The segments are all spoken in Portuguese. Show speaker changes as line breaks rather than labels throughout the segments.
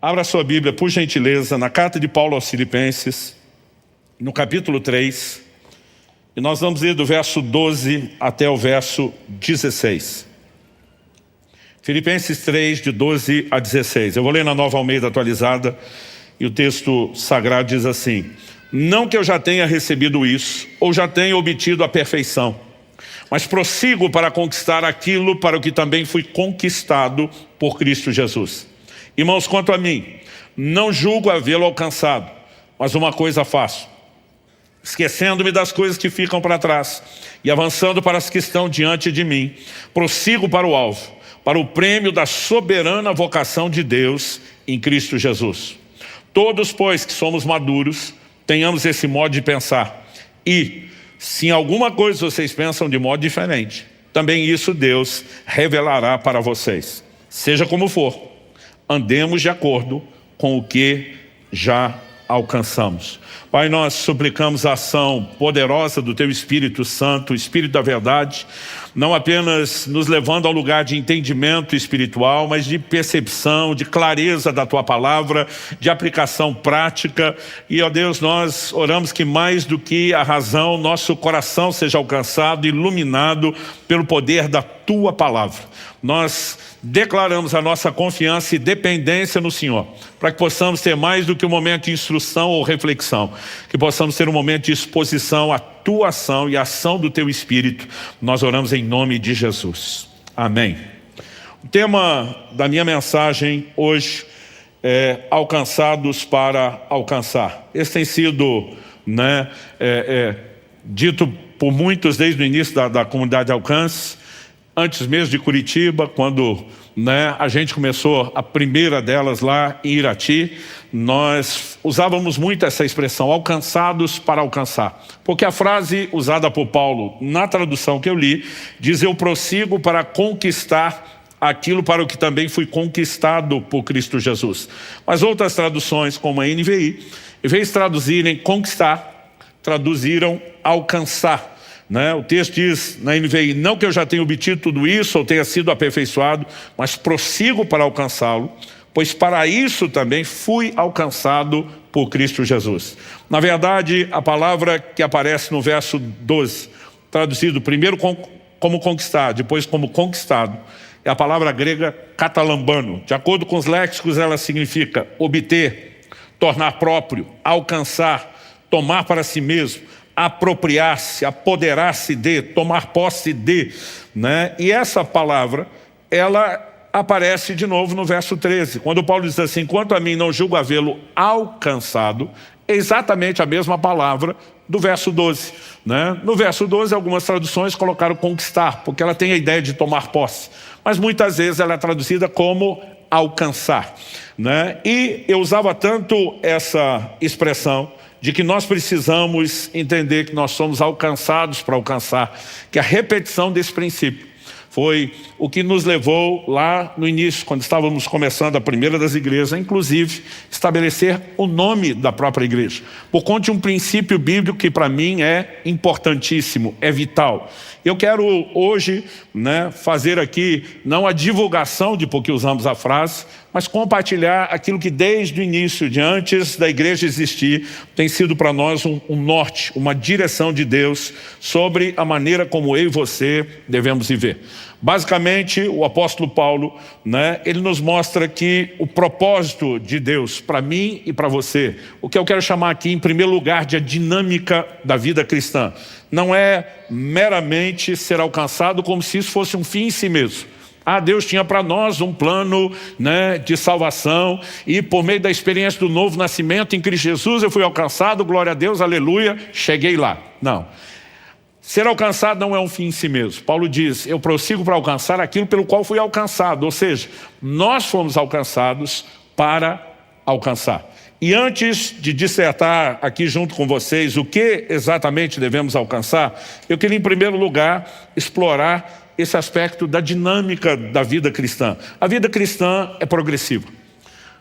Abra sua Bíblia, por gentileza, na carta de Paulo aos Filipenses, no capítulo 3, e nós vamos ler do verso 12 até o verso 16. Filipenses 3, de 12 a 16. Eu vou ler na Nova Almeida atualizada, e o texto sagrado diz assim: não que eu já tenha recebido isso, ou já tenha obtido a perfeição, mas prossigo para conquistar aquilo para o que também fui conquistado por Cristo Jesus. Irmãos, quanto a mim, não julgo havê-lo alcançado, mas uma coisa faço, esquecendo-me das coisas que ficam para trás e avançando para as que estão diante de mim, prossigo para o alvo, para o prêmio da soberana vocação de Deus em Cristo Jesus. Todos, pois, que somos maduros, tenhamos esse modo de pensar. E, se em alguma coisa vocês pensam de modo diferente, também isso Deus revelará para vocês. Seja como for, andemos de acordo com o que já alcançamos. Pai, nós suplicamos a ação poderosa do Teu Espírito Santo, o Espírito da verdade, não apenas nos levando ao lugar de entendimento espiritual, mas de percepção, de clareza da Tua palavra, de aplicação prática. E, ó Deus, nós oramos que mais do que a razão, nosso coração seja alcançado, iluminado pelo poder da Tua palavra. Nós declaramos a nossa confiança e dependência no Senhor, para que possamos ter mais do que um momento de instrução ou reflexão, que possamos ter um momento de exposição à Tua ação e à ação do Teu Espírito. Nós oramos em nome de Jesus. Amém. O tema da minha mensagem hoje é alcançados para alcançar. Esse tem sido dito por muitos desde o início da comunidade de alcance. Antes mesmo de Curitiba, quando a gente começou a primeira delas lá em Irati, nós usávamos muito essa expressão, alcançados para alcançar. Porque a frase usada por Paulo, na tradução que eu li, diz: eu prossigo para conquistar aquilo para o que também fui conquistado por Cristo Jesus. Mas outras traduções, como a NVI, em vez de traduzirem conquistar, traduziram alcançar. O texto diz na NVI: não que eu já tenha obtido tudo isso ou tenha sido aperfeiçoado, mas prossigo para alcançá-lo, pois para isso também fui alcançado por Cristo Jesus. Na verdade, a palavra que aparece no verso 12, traduzido primeiro como conquistar, depois como conquistado, é a palavra grega katalambano. De acordo com os léxicos, ela significa obter, tornar próprio, alcançar, tomar para si mesmo, apropriar-se, apoderar-se de, tomar posse de. E essa palavra, ela aparece de novo no verso 13, quando Paulo diz assim: quanto a mim, não julgo havê-lo alcançado. É exatamente a mesma palavra do verso 12. No verso 12, algumas traduções colocaram conquistar, porque ela tem a ideia de tomar posse, mas muitas vezes ela é traduzida como alcançar. E eu usava tanto essa expressão de que nós precisamos entender que nós somos alcançados para alcançar, que a repetição desse princípio foi o que nos levou lá no início, quando estávamos começando a primeira das igrejas, a inclusive estabelecer o nome da própria igreja, por conta de um princípio bíblico que para mim é importantíssimo, é vital. Eu quero hoje fazer aqui, não a divulgação de porque usamos a frase, mas compartilhar aquilo que desde o início, de antes da igreja existir, tem sido para nós um norte, uma direção de Deus sobre a maneira como eu e você devemos viver. Basicamente, o apóstolo Paulo, ele nos mostra que o propósito de Deus para mim e para você, o que eu quero chamar aqui em primeiro lugar de a dinâmica da vida cristã, não é meramente ser alcançado como se isso fosse um fim em si mesmo. Deus tinha para nós um plano de salvação, e por meio da experiência do novo nascimento em Cristo Jesus eu fui alcançado, glória a Deus, aleluia, cheguei lá. Não. Ser alcançado não é um fim em si mesmo. Paulo diz: eu prossigo para alcançar aquilo pelo qual fui alcançado. Ou seja, nós fomos alcançados para alcançar. E antes de dissertar aqui junto com vocês o que exatamente devemos alcançar, eu queria em primeiro lugar explorar esse aspecto da dinâmica da vida cristã. A vida cristã é progressiva.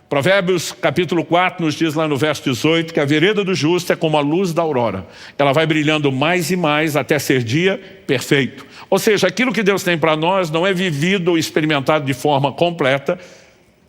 Provérbios capítulo 4 nos diz lá no verso 18 que a vereda do justo é como a luz da aurora. Ela vai brilhando mais e mais até ser dia perfeito. Ou seja, aquilo que Deus tem para nós não é vivido ou experimentado de forma completa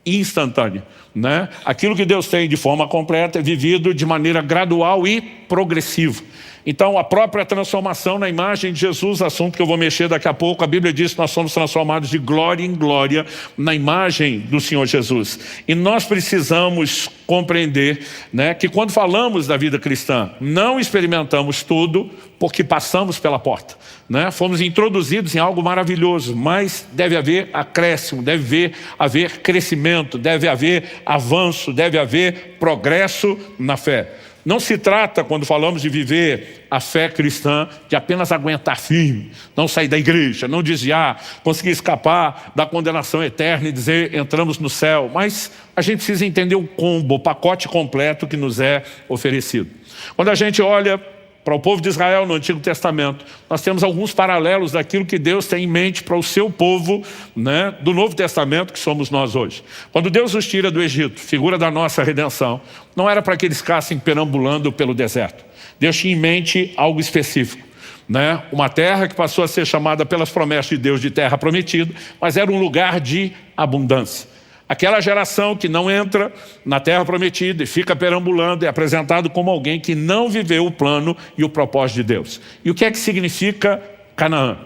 instantânea, né? Aquilo que Deus tem de forma completa é vivido de maneira gradual e progressiva. Então, a própria transformação na imagem de Jesus, assunto que eu vou mexer daqui a pouco, a Bíblia diz que nós somos transformados de glória em glória na imagem do Senhor Jesus. E nós precisamos compreender, né, que quando falamos da vida cristã, não experimentamos tudo porque passamos pela porta, né? Fomos introduzidos em algo maravilhoso, mas deve haver acréscimo, deve haver crescimento, deve haver avanço, deve haver progresso na fé. Não se trata, quando falamos de viver a fé cristã, de apenas aguentar firme, não sair da igreja, não desviar, conseguir escapar da condenação eterna e dizer entramos no céu. Mas a gente precisa entender o combo, o pacote completo que nos é oferecido. Quando a gente olha para o povo de Israel no Antigo Testamento, nós temos alguns paralelos daquilo que Deus tem em mente para o seu povo, né, do Novo Testamento, que somos nós hoje. Quando Deus os tira do Egito, figura da nossa redenção, não era para que eles ficassem perambulando pelo deserto. Deus tinha em mente algo específico, né? Uma terra que passou a ser chamada pelas promessas de Deus de terra prometida, mas era um lugar de abundância. Aquela geração que não entra na terra prometida e fica perambulando é apresentado como alguém que não viveu o plano e o propósito de Deus. E o que é que significa Canaã?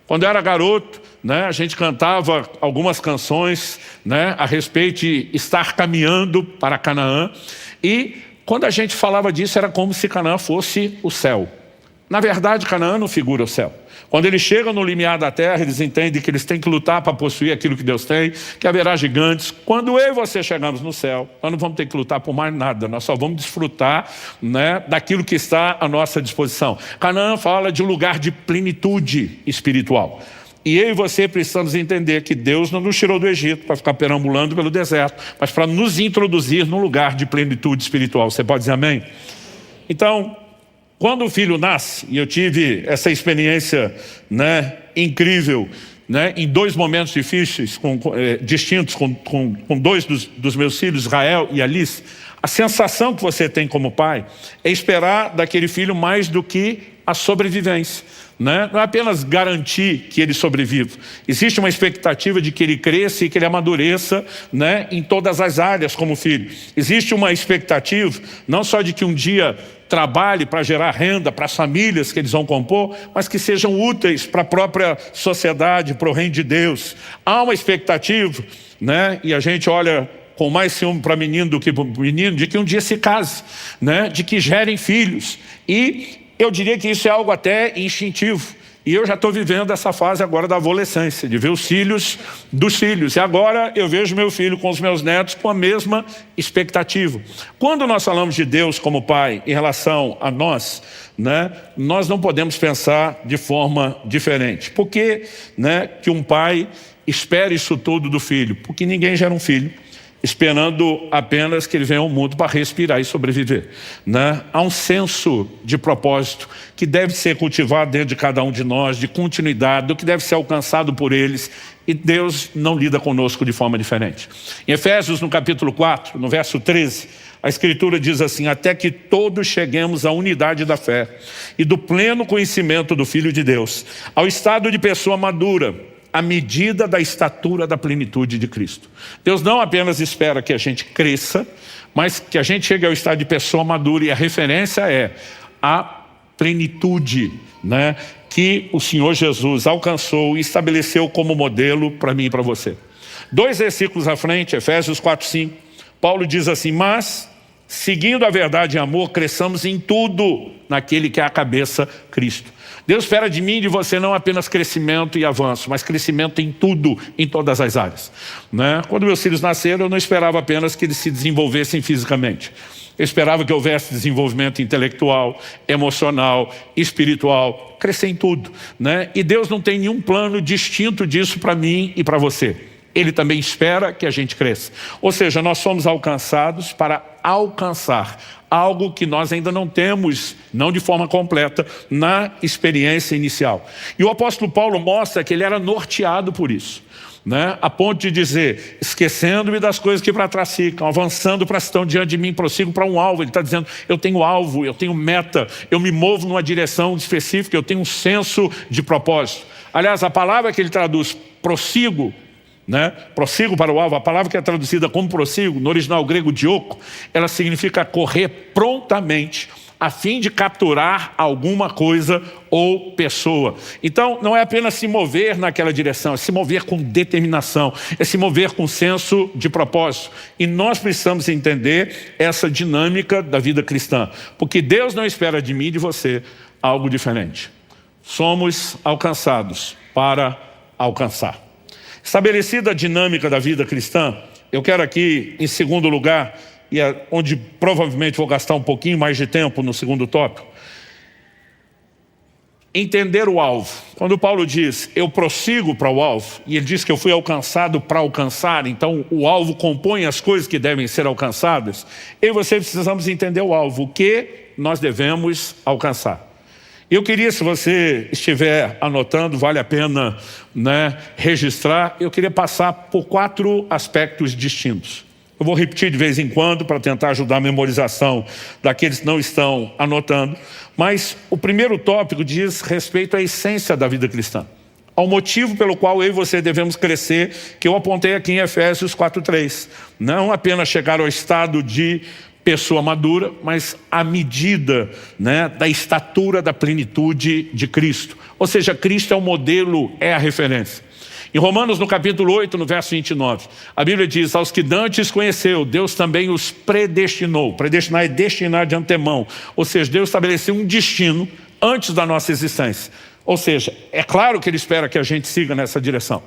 Quando eu era garoto, né, a gente cantava algumas canções, né, a respeito de estar caminhando para Canaã. E quando a gente falava disso, era como se Canaã fosse o céu. Na verdade, Canaã não figura o céu. Quando eles chegam no limiar da terra, eles entendem que eles têm que lutar para possuir aquilo que Deus tem, que haverá gigantes. Quando eu e você chegamos no céu, nós não vamos ter que lutar por mais nada, nós só vamos desfrutar, né, daquilo que está à nossa disposição. Canaã fala de um lugar de plenitude espiritual. E eu e você precisamos entender que Deus não nos tirou do Egito para ficar perambulando pelo deserto, mas para nos introduzir num lugar de plenitude espiritual. Você pode dizer amém? Então, quando o filho nasce, e eu tive essa experiência, né, incrível, né, em dois momentos difíceis, distintos, com dois dos meus filhos, Israel e Alice, a sensação que você tem como pai é esperar daquele filho mais do que a sobrevivência, né? Não é apenas garantir que ele sobreviva. Existe uma expectativa de que ele cresça e que ele amadureça, né, em todas as áreas como filho. Existe uma expectativa não só de que um dia trabalhe para gerar renda para as famílias que eles vão compor, mas que sejam úteis para a própria sociedade, para o reino de Deus. Há uma expectativa, né, e a gente olha com mais ciúme para menino do que para menino, de que um dia se case, né, de que gerem filhos. E eu diria que isso é algo até instintivo. E eu já estou vivendo essa fase agora da adolescência, de ver os filhos dos filhos. E agora eu vejo meu filho com os meus netos com a mesma expectativa. Quando nós falamos de Deus como Pai em relação a nós, né, nós não podemos pensar de forma diferente. Por que, né, que um pai espera isso tudo do filho? Porque ninguém gera um filho esperando apenas que ele venha ao mundo para respirar e sobreviver, né? Há um senso de propósito que deve ser cultivado dentro de cada um de nós, de continuidade, do que deve ser alcançado por eles, e Deus não lida conosco de forma diferente. Em Efésios, no capítulo 4, no verso 13, a Escritura diz assim: até que todos cheguemos à unidade da fé e do pleno conhecimento do Filho de Deus, ao estado de pessoa madura, à medida da estatura da plenitude de Cristo. Deus não apenas espera que a gente cresça, mas que a gente chegue ao estado de pessoa madura, e a referência é a plenitude, né, que o Senhor Jesus alcançou e estabeleceu como modelo para mim e para você. 2 versículos à frente, Efésios 4:5, Paulo diz assim: mas, seguindo a verdade em amor, cresçamos em tudo naquele que é a cabeça, Cristo. Deus espera de mim e de você não apenas crescimento e avanço, mas crescimento em tudo, em todas as áreas, né? Quando meus filhos nasceram, eu não esperava apenas que eles se desenvolvessem fisicamente. Eu esperava que houvesse desenvolvimento intelectual, emocional, espiritual, crescer em tudo, né? E Deus não tem nenhum plano distinto disso para mim e para você. Ele também espera que a gente cresça. Ou seja, nós somos alcançados para alcançar algo que nós ainda não temos, não de forma completa, na experiência inicial. E o apóstolo Paulo mostra que ele era norteado por isso, né? A ponto de dizer: esquecendo-me das coisas que para trás ficam, avançando para as que estão diante de mim, prossigo para um alvo. Ele está dizendo: eu tenho alvo, eu tenho meta, eu me movo numa direção específica, eu tenho um senso de propósito. Aliás, a palavra que ele traduz prossigo né? Prossigo para o alvo. A palavra que é traduzida como prossigo, no original grego dioko, ela significa correr prontamente, a fim de capturar alguma coisa ou pessoa. Então, não é apenas se mover naquela direção, é se mover com determinação, é se mover com senso de propósito. E nós precisamos entender essa dinâmica da vida cristã, porque Deus não espera de mim e de você algo diferente. Somos alcançados para alcançar. Estabelecida a dinâmica da vida cristã, eu quero aqui, em segundo lugar, e é onde provavelmente vou gastar um pouquinho mais de tempo no segundo tópico, entender o alvo. Quando Paulo diz, eu prossigo para o alvo, e ele diz que eu fui alcançado para alcançar, então o alvo compõe as coisas que devem ser alcançadas, eu e você precisamos entender o alvo, o que nós devemos alcançar. Eu queria, se você estiver anotando, vale a pena, né, registrar, eu queria passar por 4 aspectos distintos. Eu vou repetir de vez em quando para tentar ajudar a memorização daqueles que não estão anotando. Mas o primeiro tópico diz respeito à essência da vida cristã. Ao motivo pelo qual eu e você devemos crescer, que eu apontei aqui em Efésios 4:3. Não apenas chegar ao estado de pessoa madura, mas à medida, né, da estatura da plenitude de Cristo. Ou seja, Cristo é o modelo, é a referência. Em Romanos, no capítulo 8, no verso 29, a Bíblia diz, aos que dantes conheceu, Deus também os predestinou. Predestinar é destinar de antemão. Ou seja, Deus estabeleceu um destino antes da nossa existência. Ou seja, é claro que Ele espera que a gente siga nessa direção.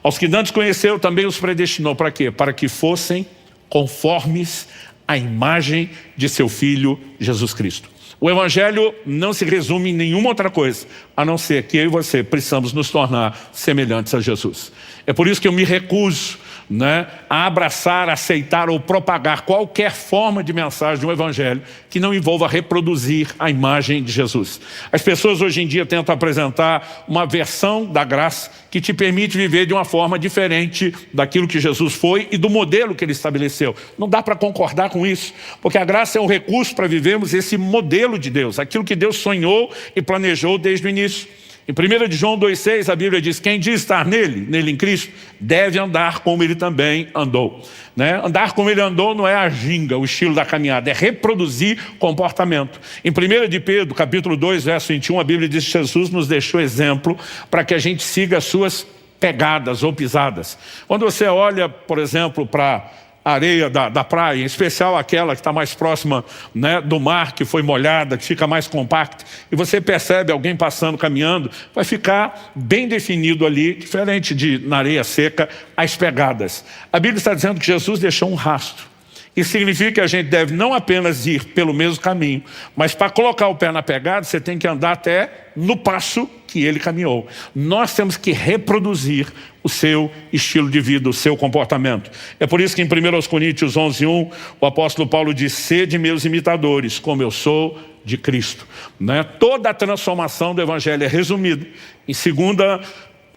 Aos que dantes conheceu, também os predestinou. Para quê? Para que fossem conformes à imagem de seu Filho, Jesus Cristo. O Evangelho não se resume em nenhuma outra coisa, a não ser que eu e você precisamos nos tornar semelhantes a Jesus. É por isso que eu me recuso, né, a abraçar, aceitar ou propagar qualquer forma de mensagem do Evangelho que não envolva reproduzir a imagem de Jesus. As pessoas hoje em dia tentam apresentar uma versão da graça que te permite viver de uma forma diferente daquilo que Jesus foi e do modelo que Ele estabeleceu. Não dá para concordar com isso, porque a graça é um recurso para vivermos esse modelo de Deus, aquilo que Deus sonhou e planejou desde o início. Em 1 de João 2,6 a Bíblia diz, quem diz estar nele em Cristo, deve andar como Ele também andou. Né? Andar como Ele andou não é a ginga, o estilo da caminhada, é reproduzir comportamento. Em 1 de Pedro, capítulo 2, verso 21, a Bíblia diz que Jesus nos deixou exemplo para que a gente siga as suas pegadas ou pisadas. Quando você olha, por exemplo, para a areia da praia, em especial aquela que está mais próxima, né, do mar, que foi molhada, que fica mais compacta, e você percebe alguém passando, caminhando, vai ficar bem definido ali, diferente de na areia seca, as pegadas. A Bíblia está dizendo que Jesus deixou um rastro. Isso significa que a gente deve não apenas ir pelo mesmo caminho, mas para colocar o pé na pegada, você tem que andar até no passo que Ele caminhou. Nós temos que reproduzir o seu estilo de vida, o seu comportamento. É por isso que em 1 Coríntios 11:1, o apóstolo Paulo diz, sede meus imitadores, como eu sou de Cristo. Né? Toda a transformação do Evangelho é resumida em 2ª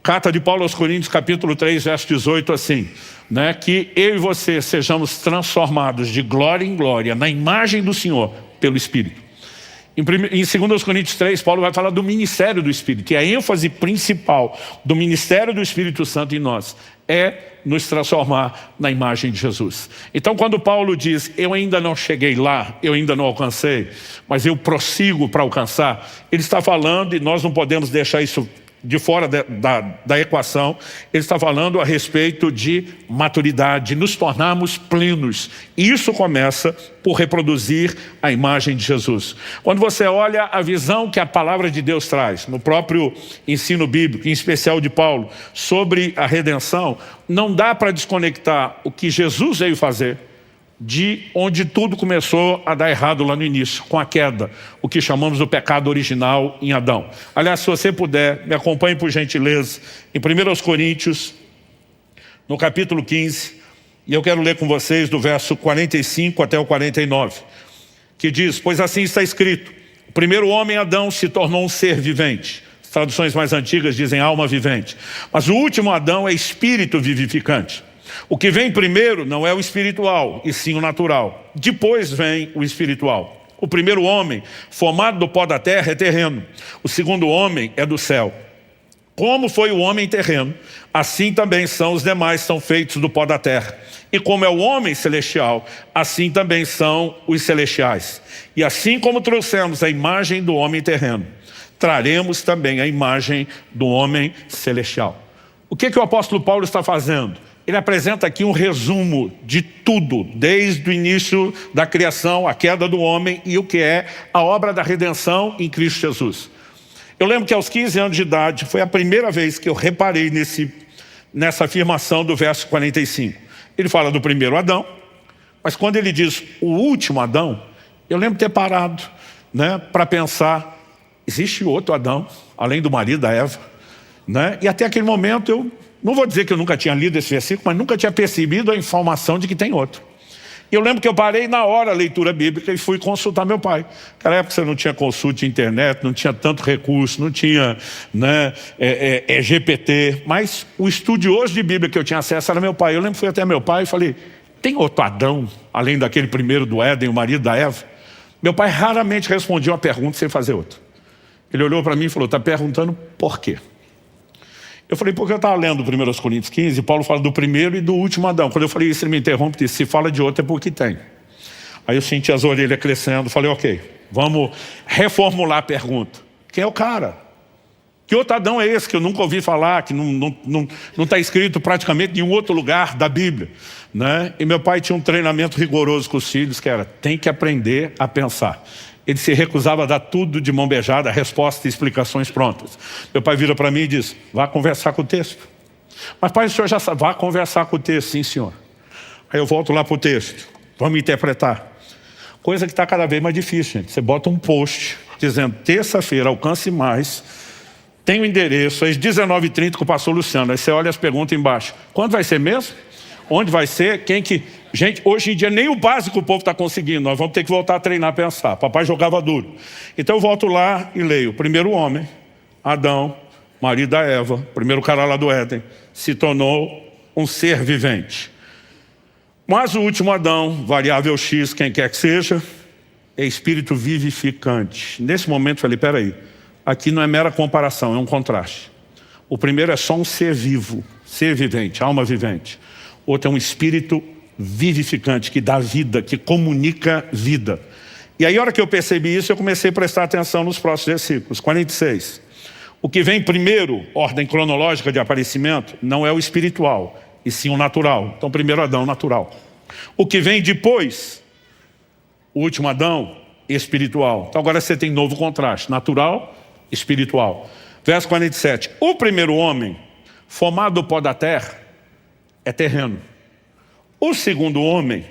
Carta de Paulo aos Coríntios, capítulo 3, verso 18, assim, né, que eu e você sejamos transformados de glória em glória, na imagem do Senhor, pelo Espírito. Em 2 Coríntios 3, Paulo vai falar do ministério do Espírito, e a ênfase principal do ministério do Espírito Santo em nós é nos transformar na imagem de Jesus. Então, quando Paulo diz, eu ainda não cheguei lá, eu ainda não alcancei, mas eu prossigo para alcançar, ele está falando, e nós não podemos deixar isso de fora da equação, ele está falando a respeito de maturidade, de nos tornarmos plenos. E isso começa por reproduzir a imagem de Jesus. Quando você olha a visão que a palavra de Deus traz, no próprio ensino bíblico, em especial de Paulo, sobre a redenção, não dá para desconectar o que Jesus veio fazer de onde tudo começou a dar errado lá no início, com a queda, o que chamamos do pecado original em Adão. Aliás, se você puder, me acompanhe por gentileza, em 1 Coríntios, no capítulo 15, e eu quero ler com vocês do verso 45 até o 49, que diz, pois assim está escrito, o primeiro homem, Adão, se tornou um ser vivente. As traduções mais antigas dizem alma vivente. Mas o último Adão é espírito vivificante. O que vem primeiro não é o espiritual, e sim o natural. Depois vem o espiritual. O primeiro homem, formado do pó da terra, é terreno. O segundo homem é do céu. Como foi o homem terreno, assim também são os demais, são feitos do pó da terra. E como é o homem celestial, assim também são os celestiais. E assim como trouxemos a imagem do homem terreno, traremos também a imagem do homem celestial. O que o apóstolo Paulo está fazendo? Ele apresenta aqui um resumo de tudo, desde o início da criação, a queda do homem e o que é a obra da redenção em Cristo Jesus. Eu lembro que aos 15 anos de idade, foi a primeira vez que eu reparei nessa afirmação do verso 45. Ele fala do primeiro Adão, mas quando ele diz o último Adão, eu lembro de ter parado, né, para pensar, existe outro Adão, além do marido da Eva, né? E até aquele momento eu não vou dizer que eu nunca tinha lido esse versículo, mas nunca tinha percebido a informação de que tem outro. E eu lembro que eu parei na hora a leitura bíblica e fui consultar meu pai. Naquela época você não tinha consulta de internet, não tinha tanto recurso, não tinha, né, GPT, mas o estudioso de Bíblia que eu tinha acesso era meu pai. Eu lembro que fui até meu pai e falei, tem outro Adão, além daquele primeiro do Éden, o marido da Eva? Meu pai raramente respondia uma pergunta sem fazer outra. Ele olhou para mim e falou, está perguntando por quê? Eu falei, porque eu estava lendo 1 Coríntios 15, e Paulo fala do primeiro e do último Adão. Quando eu falei isso, ele me interrompe e disse, se fala de outro é porque tem. Aí eu senti as orelhas crescendo, falei, ok, vamos reformular a pergunta. Quem é o cara? Que outro Adão é esse que eu nunca ouvi falar, que não está escrito praticamente em nenhum outro lugar da Bíblia, né? E meu pai tinha um treinamento rigoroso com os filhos, que era, tem que aprender a pensar. Ele se recusava a dar tudo de mão beijada, respostas e explicações prontas. Meu pai vira para mim e diz, vá conversar com o texto. Mas pai, o senhor já sabe, vá conversar com o texto, sim senhor. Aí eu volto lá para o texto, vamos interpretar. Coisa que está cada vez mais difícil, gente. Você bota um post dizendo, terça-feira, alcance mais, tem o endereço, às 19h30 com o pastor Luciano. Aí você olha as perguntas embaixo. Quando vai ser mesmo? Onde vai ser? Quem que... Gente, hoje em dia nem o básico o povo está conseguindo. Nós vamos ter que voltar a treinar, a pensar. Papai jogava duro. Então eu volto lá e leio. O primeiro homem, Adão, marido da Eva, primeiro cara lá do Éden, se tornou um ser vivente. Mas o último Adão, variável X, quem quer que seja, é espírito vivificante. Nesse momento eu falei, peraí, aqui não é mera comparação, é um contraste. O primeiro é só um ser vivo, ser vivente, alma vivente. O outro é um espírito vivificante, que dá vida, que comunica vida. E aí, a hora que eu percebi isso, eu comecei a prestar atenção nos próximos versículos. 46. O que vem primeiro, ordem cronológica de aparecimento, não é o espiritual, e sim o natural. Então, primeiro Adão, natural. O que vem depois, o último Adão, espiritual. Então, agora você tem novo contraste, natural, espiritual. Verso 47. O primeiro homem, formado do pó da terra, é terreno. O segundo homem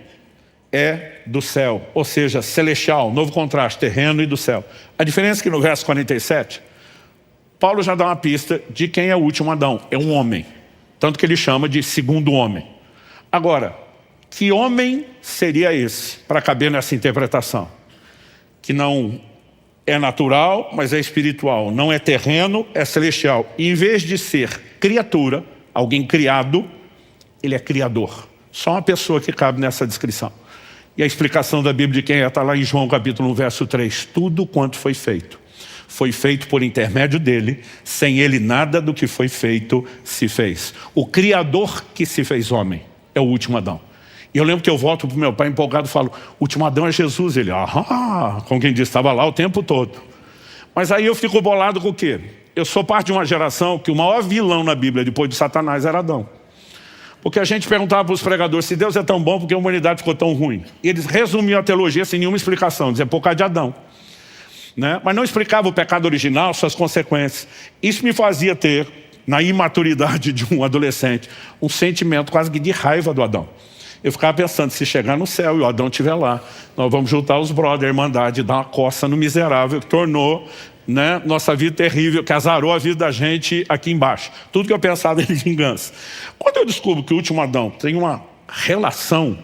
é do céu, ou seja, celestial, novo contraste, terreno e do céu. A diferença é que no verso 47, Paulo já dá uma pista de quem é o último Adão, é um homem. Tanto que ele chama de segundo homem. Agora, que homem seria esse para caber nessa interpretação? Que não é natural, mas é espiritual. Não é terreno, é celestial. E em vez de ser criatura, alguém criado, ele é criador. Só uma pessoa que cabe nessa descrição. E a explicação da Bíblia de quem é está lá em João capítulo 1, verso 3. Tudo quanto foi feito por intermédio dele, sem ele nada do que foi feito se fez. O Criador que se fez homem é o último Adão. E eu lembro que eu volto para o meu pai empolgado e falo, o último Adão é Jesus. Ele, como quem disse, estava lá o tempo todo. Mas aí eu fico bolado com o quê? Eu sou parte de uma geração que o maior vilão na Bíblia, depois de Satanás, era Adão. Porque a gente perguntava para os pregadores, se Deus é tão bom, por que a humanidade ficou tão ruim? E eles resumiam a teologia sem nenhuma explicação, diziam por causa de Adão. Né? Mas não explicava o pecado original, suas consequências. Isso me fazia ter, na imaturidade de um adolescente, um sentimento quase que de raiva do Adão. Eu ficava pensando, se chegar no céu e o Adão estiver lá, nós vamos juntar os brothers, a irmandade, dar uma coça no miserável que tornou, né, nossa vida terrível, que azarou a vida da gente aqui embaixo. Tudo que eu pensava em vingança. Quando eu descubro que o último Adão tem uma relação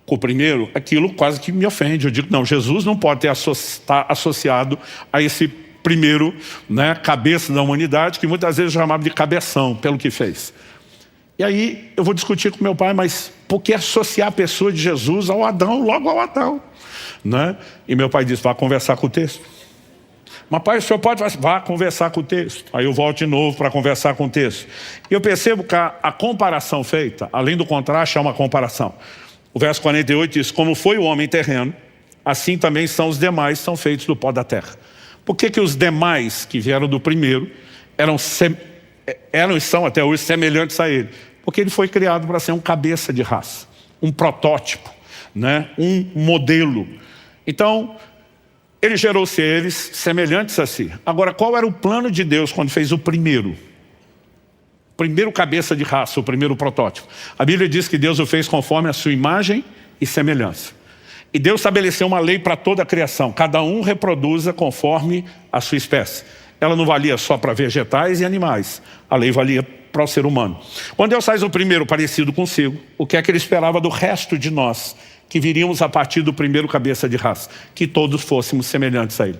com o primeiro, aquilo quase que me ofende. Eu digo, não, Jesus não pode estar associado a esse primeiro, né, cabeça da humanidade, que muitas vezes eu chamava de cabeção, pelo que fez. E aí eu vou discutir com meu pai, mas por que associar a pessoa de Jesus ao Adão, logo ao Adão? Né? E meu pai disse, vá conversar com o texto. Mas pai, o senhor pode vá conversar com o texto. Aí eu volto de novo para conversar com o texto. E eu percebo que a comparação feita, além do contraste, é uma comparação. O verso 48 diz, como foi o homem terreno, assim também são os demais, são feitos do pó da terra. Por que os demais que vieram do primeiro eram e são até hoje semelhantes a ele? Porque ele foi criado para ser um cabeça de raça, um protótipo, né? Um modelo. Então, ele gerou-se eles semelhantes a si. Agora, qual era o plano de Deus quando fez o primeiro? Primeiro cabeça de raça, o primeiro protótipo. A Bíblia diz que Deus o fez conforme a sua imagem e semelhança. E Deus estabeleceu uma lei para toda a criação. Cada um reproduza conforme a sua espécie. Ela não valia só para vegetais e animais. A lei valia para o ser humano. Quando Deus faz o primeiro parecido consigo, o que é que ele esperava do resto de nós, que viríamos a partir do primeiro cabeça de raça? Que todos fôssemos semelhantes a ele.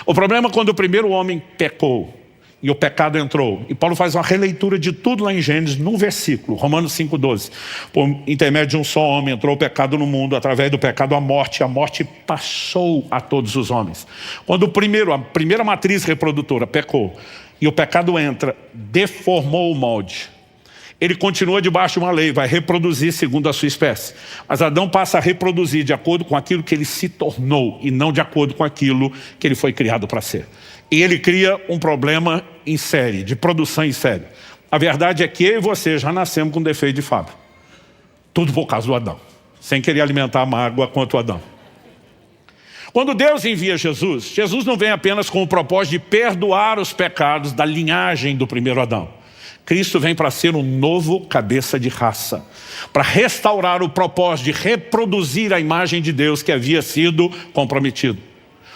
O problema é quando o primeiro homem pecou e o pecado entrou. E Paulo faz uma releitura de tudo lá em Gênesis, num versículo, Romanos 5,12. Por intermédio de um só homem entrou o pecado no mundo, através do pecado a morte passou a todos os homens. Quando a primeira matriz reprodutora pecou, e o pecado entra, deformou o molde. Ele continua debaixo de uma lei, vai reproduzir segundo a sua espécie. Mas Adão passa a reproduzir de acordo com aquilo que ele se tornou, e não de acordo com aquilo que ele foi criado para ser. E ele cria um problema em série, de produção em série. A verdade é que eu e você já nascemos com defeito de fábrica. Tudo por causa do Adão. Sem querer alimentar a mágoa quanto o Adão. Quando Deus envia Jesus, Jesus não vem apenas com o propósito de perdoar os pecados da linhagem do primeiro Adão. Cristo vem para ser um novo cabeça de raça. Para restaurar o propósito de reproduzir a imagem de Deus que havia sido comprometido.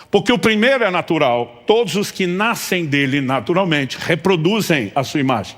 Porque o primeiro é natural, todos os que nascem dele naturalmente reproduzem a sua imagem.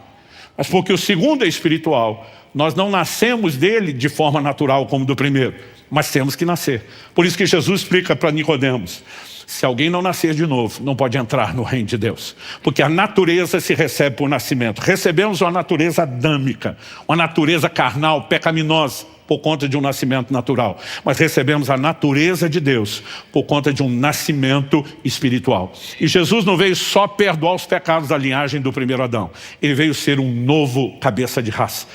Mas porque o segundo é espiritual, nós não nascemos dele de forma natural como do primeiro, mas temos que nascer. Por isso que Jesus explica para Nicodemos, se alguém não nascer de novo, não pode entrar no reino de Deus. Porque a natureza se recebe por nascimento. Recebemos uma natureza adâmica, uma natureza carnal, pecaminosa, por conta de um nascimento natural. Mas recebemos a natureza de Deus por conta de um nascimento espiritual. E Jesus não veio só perdoar os pecados da linhagem do primeiro Adão. Ele veio ser um novo cabeça de raça.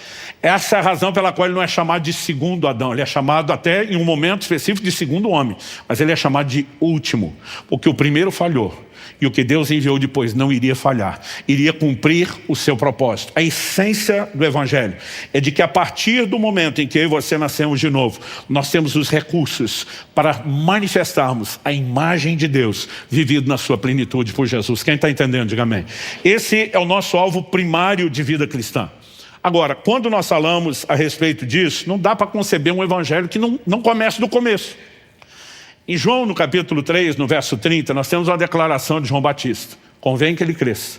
Essa é a razão pela qual ele não é chamado de segundo Adão. Ele é chamado até em um momento específico de segundo homem. Mas ele é chamado de último. Porque o primeiro falhou. E o que Deus enviou depois não iria falhar. Iria cumprir o seu propósito. A essência do Evangelho é de que a partir do momento em que eu e você nascemos de novo, nós temos os recursos para manifestarmos a imagem de Deus vivido na sua plenitude por Jesus. Quem está entendendo, diga amém. Esse é o nosso alvo primário de vida cristã. Agora, quando nós falamos a respeito disso, não dá para conceber um evangelho que não comece do começo. Em João, no capítulo 3, no verso 30, nós temos uma declaração de João Batista. Convém que ele cresça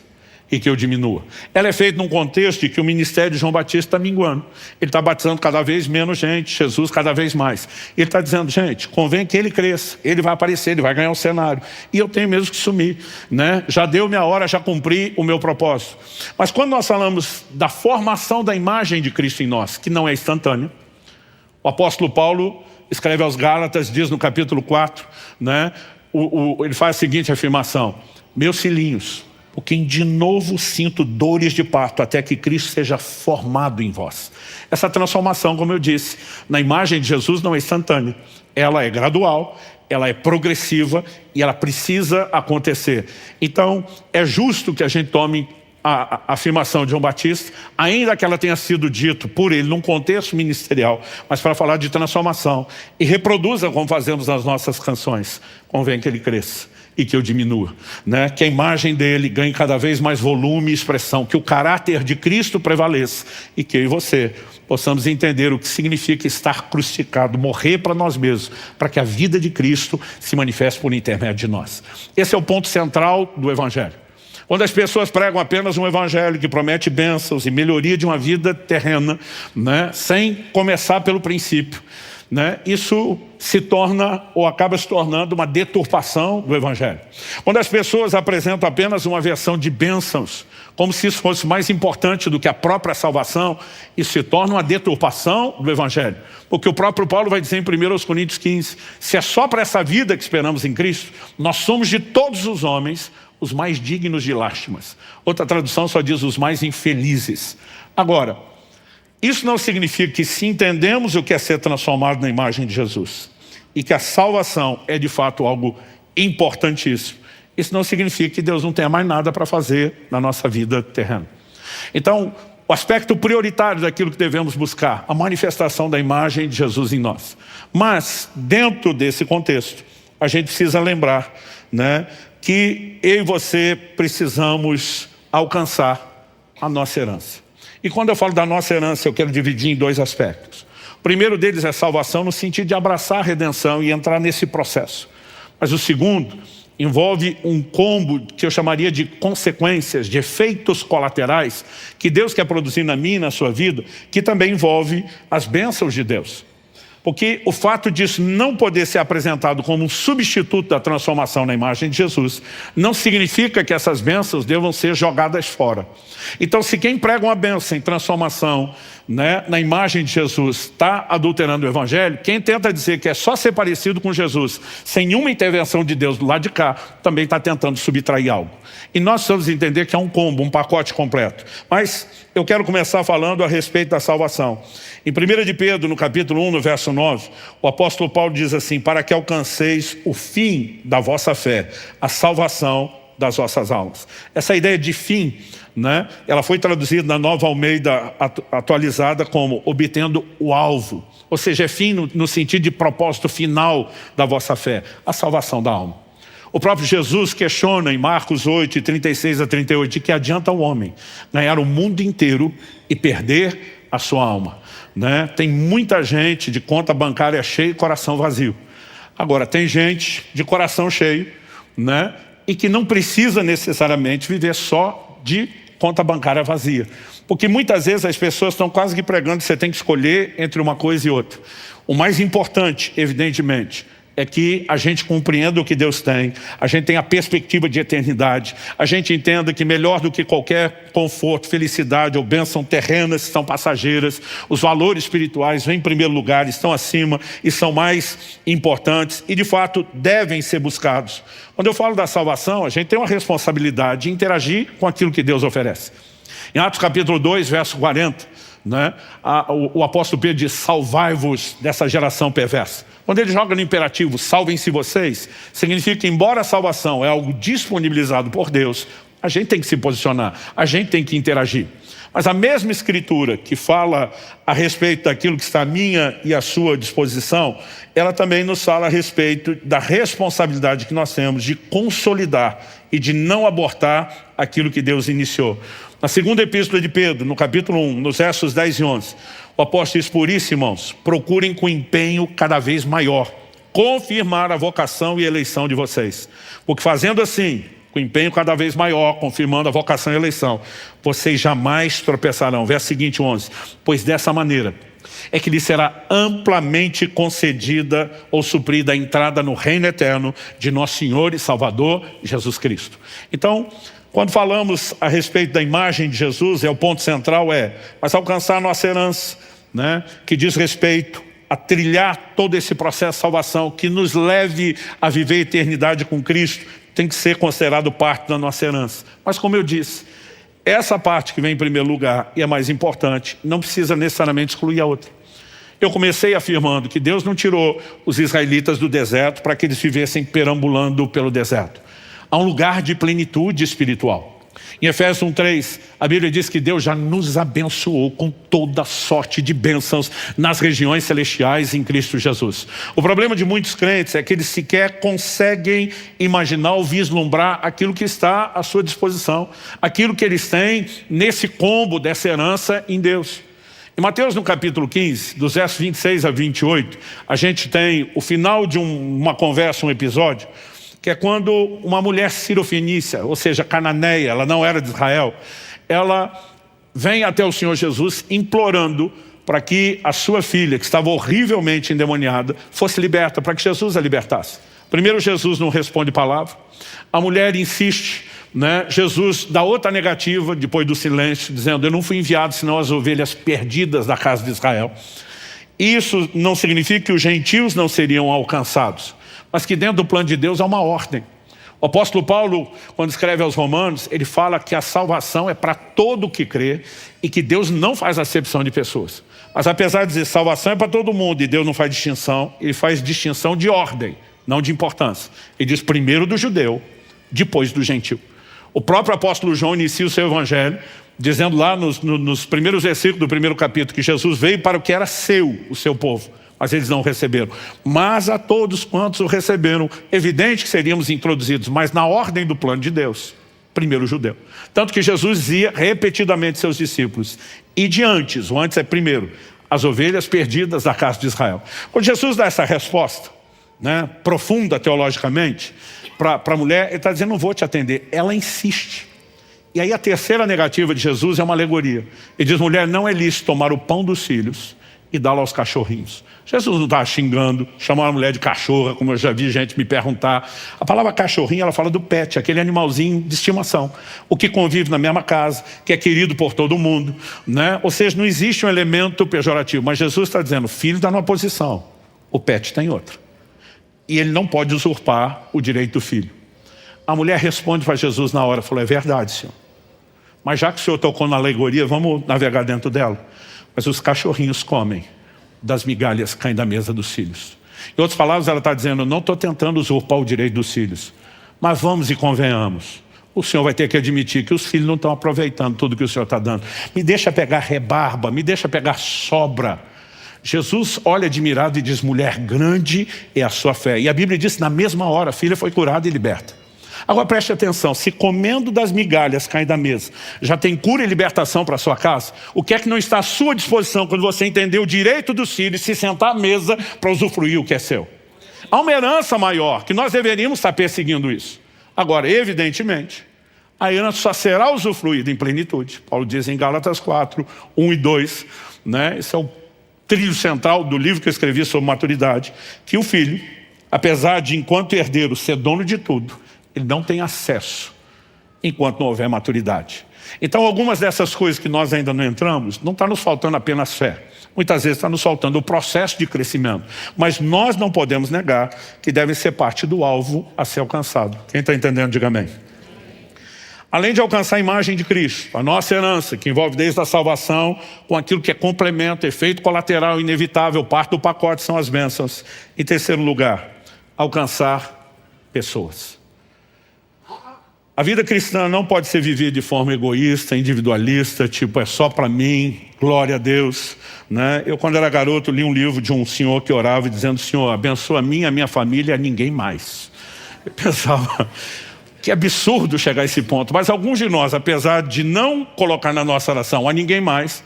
e que eu diminua. Ela é feita num contexto de que o ministério de João Batista está minguando. Ele está batizando cada vez menos gente, Jesus cada vez mais. Ele está dizendo, gente, convém que ele cresça, ele vai aparecer, ele vai ganhar o cenário. E eu tenho mesmo que sumir, né? Já deu minha hora, já cumpri o meu propósito. Mas quando nós falamos da formação da imagem de Cristo em nós, que não é instantânea, o apóstolo Paulo escreve aos Gálatas, diz no capítulo 4, né? Ele faz a seguinte afirmação, meus filhinhos, porque de novo sinto dores de parto até que Cristo seja formado em vós. Essa transformação, como eu disse, na imagem de Jesus não é instantânea. Ela é gradual, ela é progressiva e ela precisa acontecer. Então, é justo que a gente tome a afirmação de João Batista, ainda que ela tenha sido dito por ele num contexto ministerial, mas para falar de transformação. E reproduza como fazemos nas nossas canções. Convém que ele cresça e que eu diminua, né? Que a imagem dele ganhe cada vez mais volume e expressão, que o caráter de Cristo prevaleça e que eu e você possamos entender o que significa estar crucificado, morrer para nós mesmos, para que a vida de Cristo se manifeste por intermédio de nós. Esse é o ponto central do Evangelho. Quando as pessoas pregam apenas um evangelho que promete bênçãos e melhoria de uma vida terrena, né, sem começar pelo princípio, né, isso se torna ou acaba se tornando uma deturpação do Evangelho. Quando as pessoas apresentam apenas uma versão de bênçãos, como se isso fosse mais importante do que a própria salvação, isso se torna uma deturpação do Evangelho. Porque o próprio Paulo vai dizer em 1 Coríntios 15, se é só para essa vida que esperamos em Cristo, nós somos de todos os homens os mais dignos de lástimas. Outra tradução só diz os mais infelizes. Agora, isso não significa que se entendemos o que é ser transformado na imagem de Jesus e que a salvação é de fato algo importantíssimo, isso não significa que Deus não tenha mais nada para fazer na nossa vida terrena. Então, o aspecto prioritário daquilo que devemos buscar, a manifestação da imagem de Jesus em nós. Mas, dentro desse contexto, a gente precisa lembrar, né, que eu e você precisamos alcançar a nossa herança. E quando eu falo da nossa herança, eu quero dividir em dois aspectos. O primeiro deles é salvação no sentido de abraçar a redenção e entrar nesse processo. Mas o segundo envolve um combo que eu chamaria de consequências, de efeitos colaterais, que Deus quer produzir na minha e na sua vida, que também envolve as bênçãos de Deus. Porque o fato disso não poder ser apresentado como um substituto da transformação na imagem de Jesus, não significa que essas bênçãos devam ser jogadas fora. Então, se quem prega uma bênção em transformação, né, na imagem de Jesus está adulterando o Evangelho, quem tenta dizer que é só ser parecido com Jesus, sem nenhuma intervenção de Deus do lado de cá, também está tentando subtrair algo. E nós precisamos entender que é um combo, um pacote completo. Mas eu quero começar falando a respeito da salvação. Em 1 de Pedro, no capítulo 1, no verso 9, o apóstolo Paulo diz assim, para que alcanceis o fim da vossa fé, a salvação das vossas almas. Essa ideia de fim, né, ela foi traduzida na Nova Almeida atualizada como obtendo o alvo. Ou seja, é fim no sentido de propósito final da vossa fé, a salvação da alma. O próprio Jesus questiona em Marcos 8, 36 a 38, de que adianta o homem ganhar o mundo inteiro e perder a sua alma. Né? Tem muita gente de conta bancária cheia e coração vazio. Agora, tem gente de coração cheio, né, e que não precisa necessariamente viver só de conta bancária vazia. Porque muitas vezes as pessoas estão quase que pregando que você tem que escolher entre uma coisa e outra. O mais importante, evidentemente, é que a gente compreenda o que Deus tem, a gente tem a perspectiva de eternidade, a gente entenda que melhor do que qualquer conforto, felicidade ou bênção terrenas são passageiras, os valores espirituais vêm em primeiro lugar, estão acima e são mais importantes e de fato devem ser buscados. Quando eu falo da salvação, a gente tem uma responsabilidade de interagir com aquilo que Deus oferece. Em Atos capítulo 2, verso 40, né, o apóstolo Pedro diz, salvai-vos dessa geração perversa. Quando ele joga no imperativo, salvem-se vocês, significa que embora a salvação é algo disponibilizado por Deus, a gente tem que se posicionar, a gente tem que interagir. Mas a mesma escritura que fala a respeito daquilo que está à minha e à sua disposição, ela também nos fala a respeito da responsabilidade que nós temos de consolidar e de não abortar aquilo que Deus iniciou. Na segunda epístola de Pedro, no capítulo 1, nos versos 10 e 11, o apóstolo diz, por isso, irmãos, procurem com empenho cada vez maior confirmar a vocação e eleição de vocês. Porque fazendo assim, com empenho cada vez maior, confirmando a vocação e eleição, vocês jamais tropeçarão. Verso seguinte, 11. Pois dessa maneira é que lhe será amplamente concedida ou suprida a entrada no reino eterno de nosso Senhor e Salvador Jesus Cristo. Então, quando falamos a respeito da imagem de Jesus, o ponto central mas alcançar a nossa herança, né, que diz respeito a trilhar todo esse processo de salvação, que nos leve a viver a eternidade com Cristo, tem que ser considerado parte da nossa herança. Mas como eu disse, essa parte que vem em primeiro lugar e é mais importante, não precisa necessariamente excluir a outra. Eu comecei afirmando que Deus não tirou os israelitas do deserto para que eles vivessem perambulando pelo deserto. Há um lugar de plenitude espiritual. Em Efésios 1:3, a Bíblia diz que Deus já nos abençoou com toda sorte de bênçãos nas regiões celestiais em Cristo Jesus. O problema de muitos crentes é que eles sequer conseguem imaginar ou vislumbrar aquilo que está à sua disposição, aquilo que eles têm nesse combo dessa herança em Deus. Em Mateus, no capítulo 15, dos versos 26 a 28, a gente tem o final de uma conversa, um episódio, que é quando uma mulher cirofenícia, ou seja, cananeia, ela não era de Israel, ela vem até o Senhor Jesus implorando para que a sua filha, que estava horrivelmente endemoniada, fosse liberta, para que Jesus a libertasse. Primeiro Jesus não responde palavra, a mulher insiste, né? Jesus dá outra negativa, depois do silêncio, dizendo: eu não fui enviado senão as ovelhas perdidas da casa de Israel. Isso não significa que os gentios não seriam alcançados, mas que dentro do plano de Deus há uma ordem. O apóstolo Paulo, quando escreve aos Romanos, ele fala que a salvação é para todo que crê e que Deus não faz acepção de pessoas. Mas apesar de dizer salvação é para todo mundo e Deus não faz distinção, ele faz distinção de ordem, não de importância. Ele diz primeiro do judeu, depois do gentil. O próprio apóstolo João inicia o seu evangelho dizendo lá nos primeiros versículos do primeiro capítulo que Jesus veio para o que era seu, o seu povo, mas eles não receberam. Mas a todos quantos o receberam, evidente que seríamos introduzidos, mas na ordem do plano de Deus, primeiro o judeu. Tanto que Jesus dizia repetidamente seus discípulos: e de antes, o antes é primeiro, as ovelhas perdidas da casa de Israel. Quando Jesus dá essa resposta, né, profunda teologicamente, para a mulher, ele está dizendo: não vou te atender. Ela insiste. E aí a terceira negativa de Jesus é uma alegoria. Ele diz: mulher, não é lícito tomar o pão dos filhos e dá-lo aos cachorrinhos. Jesus não está xingando, chamando a mulher de cachorra, como eu já vi gente me perguntar. A palavra cachorrinho, ela fala do pet, aquele animalzinho de estimação, o que convive na mesma casa, que é querido por todo mundo, né? Ou seja, não existe um elemento pejorativo, mas Jesus está dizendo: o filho está numa posição, o pet está em outra. E ele não pode usurpar o direito do filho. A mulher responde para Jesus na hora, falou: é verdade, Senhor. Mas já que o Senhor tocou na alegoria, vamos navegar dentro dela. Mas os cachorrinhos comem das migalhas que caem da mesa dos filhos. Em outras palavras, ela está dizendo: não estou tentando usurpar o direito dos filhos, mas vamos e convenhamos, o Senhor vai ter que admitir que os filhos não estão aproveitando tudo que o Senhor está dando. Me deixa pegar rebarba, me deixa pegar sobra. Jesus olha admirado e diz: mulher, grande é a sua fé. E a Bíblia diz: na mesma hora a filha foi curada e liberta. Agora preste atenção, se comendo das migalhas caem da mesa, já tem cura e libertação para a sua casa, o que é que não está à sua disposição quando você entender o direito dos filhos, se sentar à mesa para usufruir o que é seu? Há uma herança maior, que nós deveríamos estar perseguindo isso. Agora, evidentemente, a herança só será usufruída em plenitude. Paulo diz em Gálatas 4, 1 e 2, né? Esse é o trilho central do livro que eu escrevi sobre maturidade, que o filho, apesar de enquanto herdeiro ser dono de tudo, ele não tem acesso enquanto não houver maturidade. Então algumas dessas coisas que nós ainda não entramos, não está nos faltando apenas fé. Muitas vezes está nos faltando o processo de crescimento. Mas nós não podemos negar que deve ser parte do alvo a ser alcançado. Quem está entendendo, diga amém. Além de alcançar a imagem de Cristo, a nossa herança, que envolve desde a salvação, com aquilo que é complemento, efeito colateral, inevitável, parte do pacote são as bênçãos. Em terceiro lugar, alcançar pessoas. A vida cristã não pode ser vivida de forma egoísta, individualista, tipo, é só para mim, glória a Deus, né? Eu, quando era garoto, li um livro de um senhor que orava dizendo: Senhor, abençoa a minha família e a ninguém mais. Eu pensava, que absurdo chegar a esse ponto. Mas alguns de nós, apesar de não colocar na nossa oração a ninguém mais,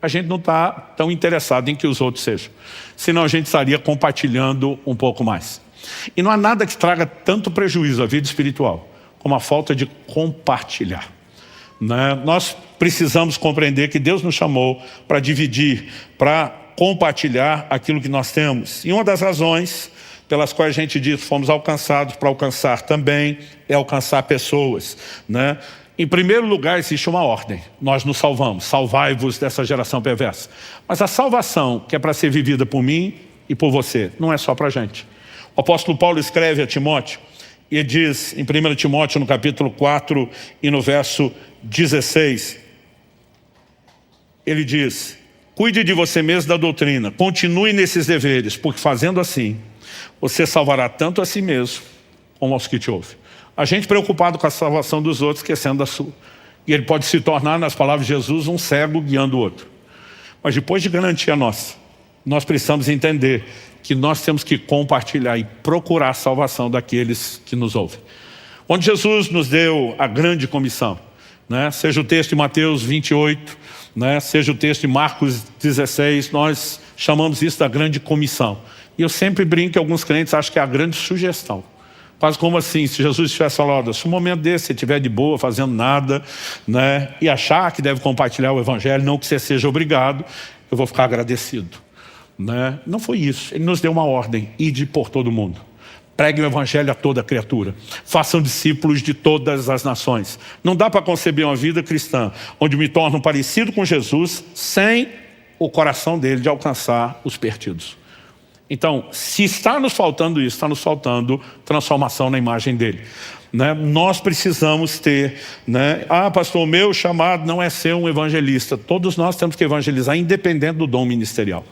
a gente não está tão interessado em que os outros sejam. Senão a gente estaria compartilhando um pouco mais. E não há nada que traga tanto prejuízo à vida espiritual como a falta de compartilhar, né? Nós precisamos compreender que Deus nos chamou para dividir, para compartilhar aquilo que nós temos. E uma das razões pelas quais a gente diz fomos alcançados para alcançar também é alcançar pessoas, né? Em primeiro lugar existe uma ordem: nós nos salvamos, salvai-vos dessa geração perversa. Mas a salvação que é para ser vivida por mim e por você, não é só para a gente. O apóstolo Paulo escreve a Timóteo, e ele diz em 1 Timóteo, no capítulo 4 e no verso 16, ele diz: cuide de você mesmo da doutrina, continue nesses deveres, porque fazendo assim, você salvará tanto a si mesmo como aos que te ouvem. A gente preocupado com a salvação dos outros, esquecendo da sua. E ele pode se tornar, nas palavras de Jesus, um cego guiando o outro. Mas depois de garantir a nossa, nós precisamos entender que nós temos que compartilhar e procurar a salvação daqueles que nos ouvem. Onde Jesus nos deu a grande comissão, né? Seja o texto de Mateus 28, né? Seja o texto de Marcos 16, nós chamamos isso da grande comissão. E eu sempre brinco que alguns crentes acham que é a grande sugestão. Quase como assim, se Jesus tivesse falado: se um momento desse você estiver de boa, fazendo nada, né, e achar que deve compartilhar o evangelho, não que você seja obrigado, eu vou ficar agradecido. Né? Não foi isso. Ele nos deu uma ordem: ide por todo mundo. Pregue o evangelho a toda criatura. Façam discípulos de todas as nações. Não dá para conceber uma vida cristã onde me torno parecido com Jesus sem o coração dele de alcançar os perdidos. Então, se está nos faltando isso, está nos faltando transformação na imagem dele. Né? Nós precisamos ter, né? Pastor, o meu chamado não é ser um evangelista. Todos nós temos que evangelizar, independente do dom ministerial.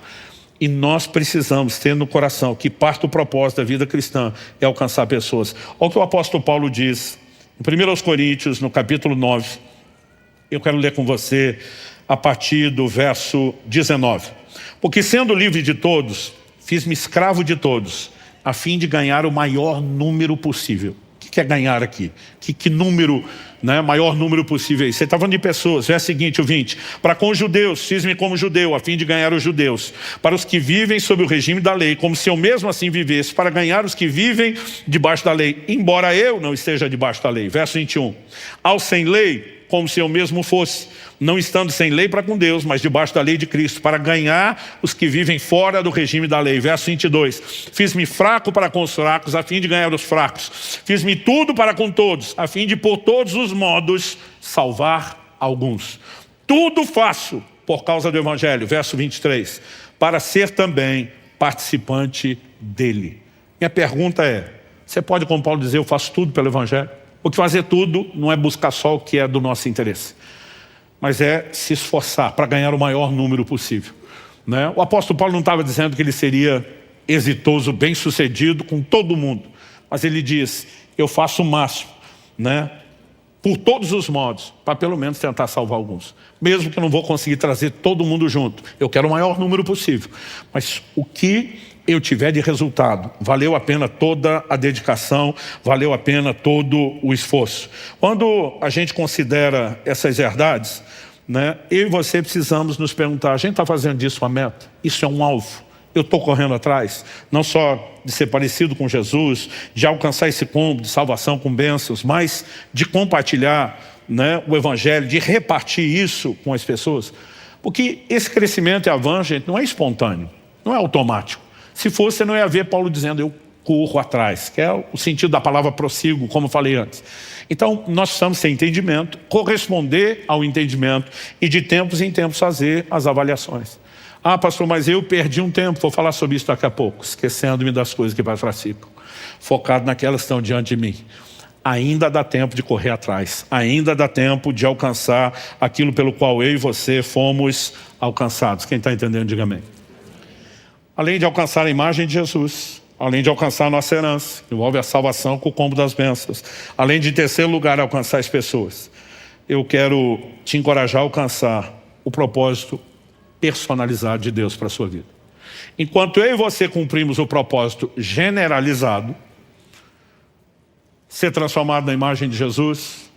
E nós precisamos ter no coração que parte do propósito da vida cristã é alcançar pessoas. Olha o que o apóstolo Paulo diz em 1 Coríntios, no capítulo 9. Eu quero ler com você a partir do verso 19. Porque sendo livre de todos, fiz-me escravo de todos, a fim de ganhar o maior número possível. O que é ganhar aqui? Que número, né, maior número possível? Você está falando de pessoas. Verso seguinte, o 20. Para com os judeus, fiz-me como judeu, a fim de ganhar os judeus. Para os que vivem sob o regime da lei, como se eu mesmo assim vivesse, para ganhar os que vivem debaixo da lei, embora eu não esteja debaixo da lei. Verso 21. Ao sem lei, como se eu mesmo fosse, não estando sem lei para com Deus, mas debaixo da lei de Cristo, para ganhar os que vivem fora do regime da lei. Verso 22. Fiz-me fraco para com os fracos, a fim de ganhar os fracos. Fiz-me tudo para com todos, a fim de por todos os modos salvar alguns. Tudo faço por causa do evangelho. Verso 23. Para ser também participante dele. Minha pergunta é: você pode, como Paulo, dizer eu faço tudo pelo evangelho? Porque fazer tudo não é buscar só o que é do nosso interesse, mas é se esforçar para ganhar o maior número possível. Né? O apóstolo Paulo não estava dizendo que ele seria exitoso, bem-sucedido com todo mundo, mas ele diz: eu faço o máximo, né, por todos os modos, para pelo menos tentar salvar alguns. Mesmo que eu não vou conseguir trazer todo mundo junto, eu quero o maior número possível. Mas o que eu tiver de resultado, valeu a pena toda a dedicação, valeu a pena todo o esforço. Quando a gente considera essas verdades, né, eu e você precisamos nos perguntar: a gente está fazendo disso uma meta? Isso é um alvo? Eu estou correndo atrás, não só de ser parecido com Jesus, de alcançar esse combo de salvação com bênçãos, mas de compartilhar, né, o evangelho, de repartir isso com as pessoas? Porque esse crescimento e avanço, gente, não é espontâneo, não é automático. Se fosse, você não ia ver Paulo dizendo eu corro atrás, que é o sentido da palavra prossigo, como eu falei antes. Então, nós precisamos ter entendimento, corresponder ao entendimento e de tempos em tempos fazer as avaliações. Pastor, mas eu perdi um tempo, vou falar sobre isso daqui a pouco, esquecendo-me das coisas que para trás ficam, focado naquelas que estão diante de mim. Ainda dá tempo de correr atrás, ainda dá tempo de alcançar aquilo pelo qual eu e você fomos alcançados. Quem está entendendo, diga amém. Além de alcançar a imagem de Jesus, além de alcançar a nossa herança, envolve a salvação com o combo das bênçãos. Além de, em terceiro lugar, alcançar as pessoas, eu quero te encorajar a alcançar o propósito personalizado de Deus para a sua vida. Enquanto eu e você cumprimos o propósito generalizado, ser transformado na imagem de Jesus,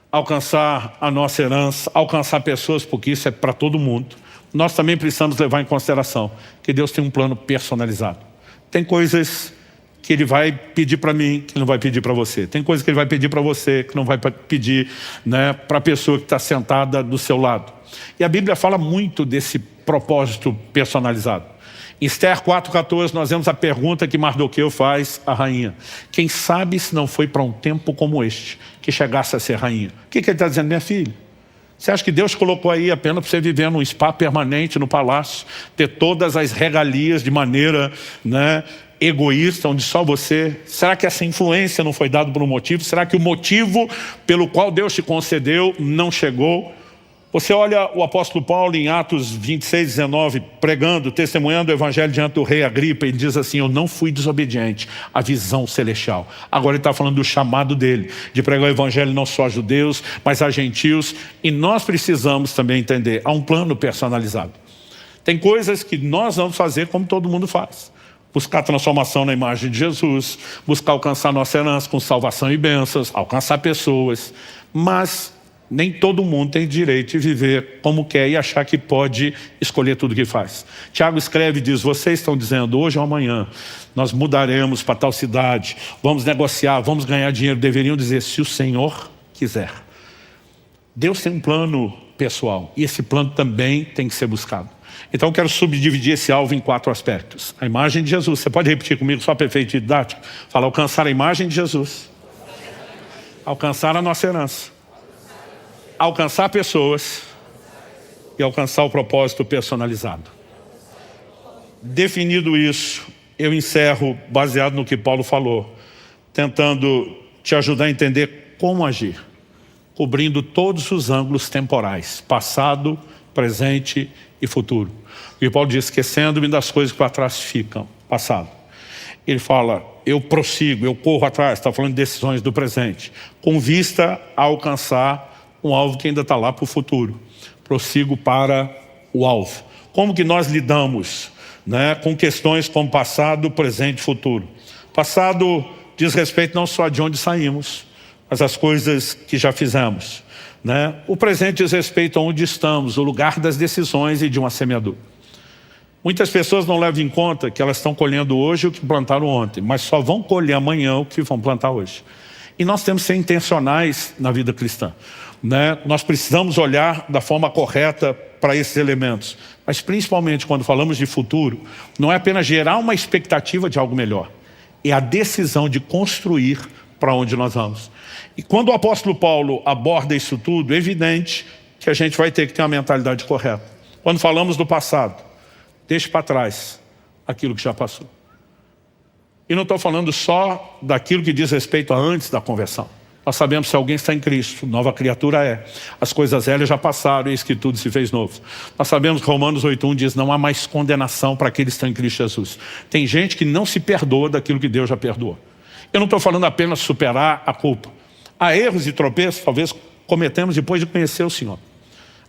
alcançar a nossa herança, alcançar pessoas, porque isso é para todo mundo, nós também precisamos levar em consideração que Deus tem um plano personalizado. Tem coisas que Ele vai pedir para mim, que Ele não vai pedir para você. Tem coisas que Ele vai pedir para você, que não vai pedir, né, para a pessoa que está sentada do seu lado. E a Bíblia fala muito desse propósito personalizado. Em Esther 4,14 nós vemos a pergunta que Mardoqueu faz à rainha: quem sabe se não foi para um tempo como este que chegasse a ser rainha? O que ele está dizendo? Minha filha, você acha que Deus colocou aí apenas para você viver num spa permanente no palácio, ter todas as regalias de maneira, né, egoísta, onde só você? Será que essa influência não foi dada por um motivo? Será que o motivo pelo qual Deus te concedeu não chegou? Você olha o apóstolo Paulo em Atos 26, 19, pregando, testemunhando o evangelho diante do rei Agripa, ele diz assim: eu não fui desobediente à visão celestial. Agora ele está falando do chamado dele, de pregar o evangelho não só a judeus, mas a gentios. E nós precisamos também entender, há um plano personalizado. Tem coisas que nós vamos fazer como todo mundo faz. Buscar transformação na imagem de Jesus, buscar alcançar nossa herança com salvação e bênçãos, alcançar pessoas, mas nem todo mundo tem direito de viver como quer e achar que pode escolher tudo que faz. Tiago escreve e diz: vocês estão dizendo hoje ou amanhã nós mudaremos para tal cidade, vamos negociar, vamos ganhar dinheiro. Deveriam dizer: se o Senhor quiser. Deus tem um plano pessoal e esse plano também tem que ser buscado. Então eu quero subdividir esse alvo em 4 aspectos. A imagem de Jesus. Você pode repetir comigo, só para efeito didático? Fala, alcançar a imagem de Jesus. Alcançar a nossa herança. Alcançar pessoas. E alcançar o propósito personalizado. Definido isso, eu encerro baseado no que Paulo falou, tentando te ajudar a entender como agir, cobrindo todos os ângulos temporais, passado, presente e futuro. E Paulo diz, esquecendo-me das coisas que para trás ficam, passado. Ele fala, eu prossigo, eu corro atrás, está falando de decisões do presente, com vista a alcançar um alvo que ainda está lá para o futuro. Prossigo para o alvo. Como que nós lidamos, né, com questões como passado, presente e futuro? Passado diz respeito não só de onde saímos, mas as coisas que já fizemos, né? O presente diz respeito a onde estamos, o lugar das decisões e de uma semeadura. Muitas pessoas não levam em conta que elas estão colhendo hoje o que plantaram ontem, mas só vão colher amanhã o que vão plantar hoje. E nós temos que ser intencionais na vida cristã, né? Nós precisamos olhar da forma correta para esses elementos. Mas principalmente quando falamos de futuro, não é apenas gerar uma expectativa de algo melhor. É a decisão de construir para onde nós vamos. E quando o apóstolo Paulo aborda isso tudo, é evidente que a gente vai ter que ter uma mentalidade correta. Quando falamos do passado, deixe para trás aquilo que já passou. E não estou falando só daquilo que diz respeito a antes da conversão. Nós sabemos que se alguém está em Cristo, nova criatura é. As coisas velhas já passaram, eis que tudo se fez novo. Nós sabemos que Romanos 8:1 diz, não há mais condenação para aqueles que estão em Cristo Jesus. Tem gente que não se perdoa daquilo que Deus já perdoou. Eu não estou falando apenas superar a culpa. Há erros e tropeços, talvez cometemos depois de conhecer o Senhor.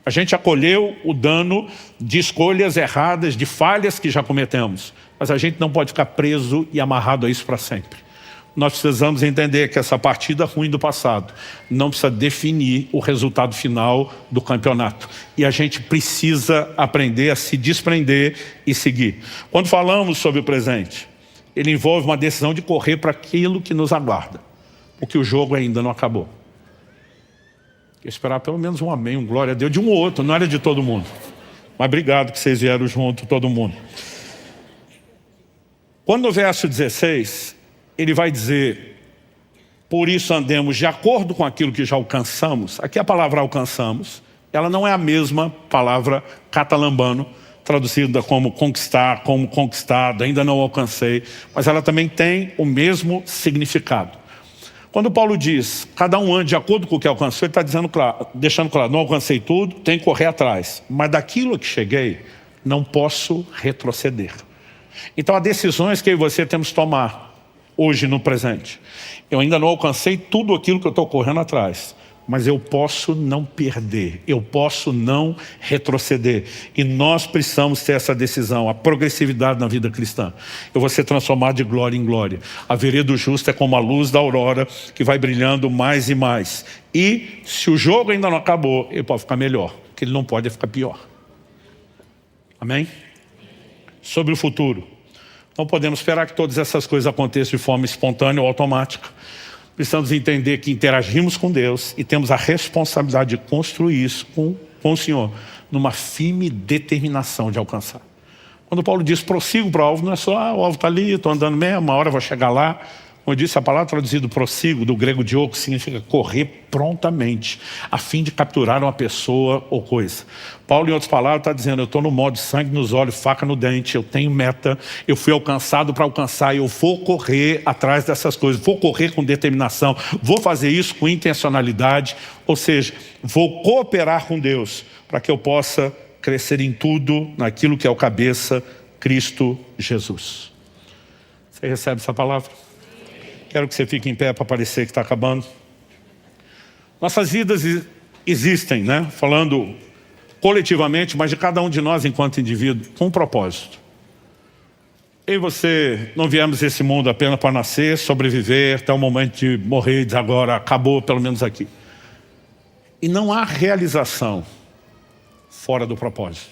A gente acolheu o dano de escolhas erradas, de falhas que já cometemos. Mas a gente não pode ficar preso e amarrado a isso para sempre. Nós precisamos entender que essa partida ruim do passado não precisa definir o resultado final do campeonato. E a gente precisa aprender a se desprender e seguir. Quando falamos sobre o presente, ele envolve uma decisão de correr para aquilo que nos aguarda. Porque o jogo ainda não acabou. Eu esperar pelo menos um amém, um glória a Deus, de um ou outro, não era de todo mundo. Mas obrigado que vocês vieram junto, todo mundo. Quando no verso 16... ele vai dizer, por isso andemos de acordo com aquilo que já alcançamos. Aqui a palavra alcançamos, ela não é a mesma palavra catalambano, traduzida como conquistar, como conquistado, ainda não alcancei, mas ela também tem o mesmo significado. Quando Paulo diz, cada um ande de acordo com o que alcançou, ele está dizendo claro, deixando claro, não alcancei tudo, tenho que correr atrás. Mas daquilo que cheguei, não posso retroceder. Então há decisões que eu e você temos que tomar. Hoje no presente. Eu ainda não alcancei tudo aquilo que eu estou correndo atrás. Mas eu posso não perder. Eu posso não retroceder. E nós precisamos ter essa decisão. A progressividade na vida cristã. Eu vou ser transformado de glória em glória. A vereda do justo é como a luz da aurora que vai brilhando mais e mais. E se o jogo ainda não acabou, ele pode ficar melhor. Porque ele não pode ficar pior. Amém? Sobre o futuro. Não podemos esperar que todas essas coisas aconteçam de forma espontânea ou automática. Precisamos entender que interagimos com Deus e temos a responsabilidade de construir isso com o Senhor, numa firme determinação de alcançar. Quando Paulo diz prossigo para o alvo, não é só o alvo está ali, estou andando mesmo, uma hora eu vou chegar lá. Como eu disse, a palavra traduzida prossigo, do grego dioko, significa correr prontamente, a fim de capturar uma pessoa ou coisa. Paulo, em outras palavras, está dizendo, eu estou no modo sangue nos olhos, faca no dente, eu tenho meta, eu fui alcançado para alcançar, eu vou correr atrás dessas coisas, vou correr com determinação, vou fazer isso com intencionalidade, ou seja, vou cooperar com Deus, para que eu possa crescer em tudo, naquilo que é o cabeça, Cristo Jesus. Você recebe essa palavra? Quero que você fique em pé para parecer que está acabando. Nossas vidas existem, né? Falando coletivamente, mas de cada um de nós enquanto indivíduo, com um propósito. Eu e você não viemos a esse mundo apenas para nascer, sobreviver, até o momento de morrer e dizer agora acabou, pelo menos aqui. E não há realização fora do propósito.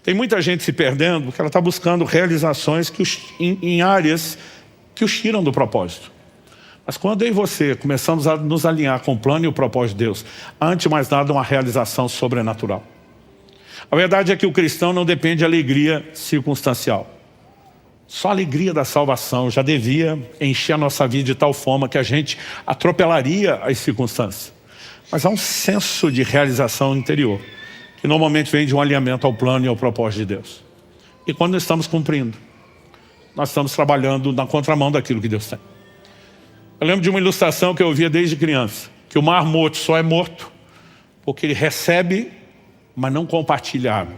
Tem muita gente se perdendo porque ela está buscando realizações em áreas que os tiram do propósito. Mas quando eu e você começamos a nos alinhar com o plano e o propósito de Deus, antes de mais nada uma realização sobrenatural. A verdade é que o cristão não depende de alegria circunstancial. Só a alegria da salvação já devia encher a nossa vida de tal forma que a gente atropelaria as circunstâncias. Mas há um senso de realização interior, que normalmente vem de um alinhamento ao plano e ao propósito de Deus. E quando nós estamos cumprindo, nós estamos trabalhando na contramão daquilo que Deus tem. Eu lembro de uma ilustração que eu ouvia desde criança, que o mar morto só é morto porque ele recebe, mas não compartilha a água.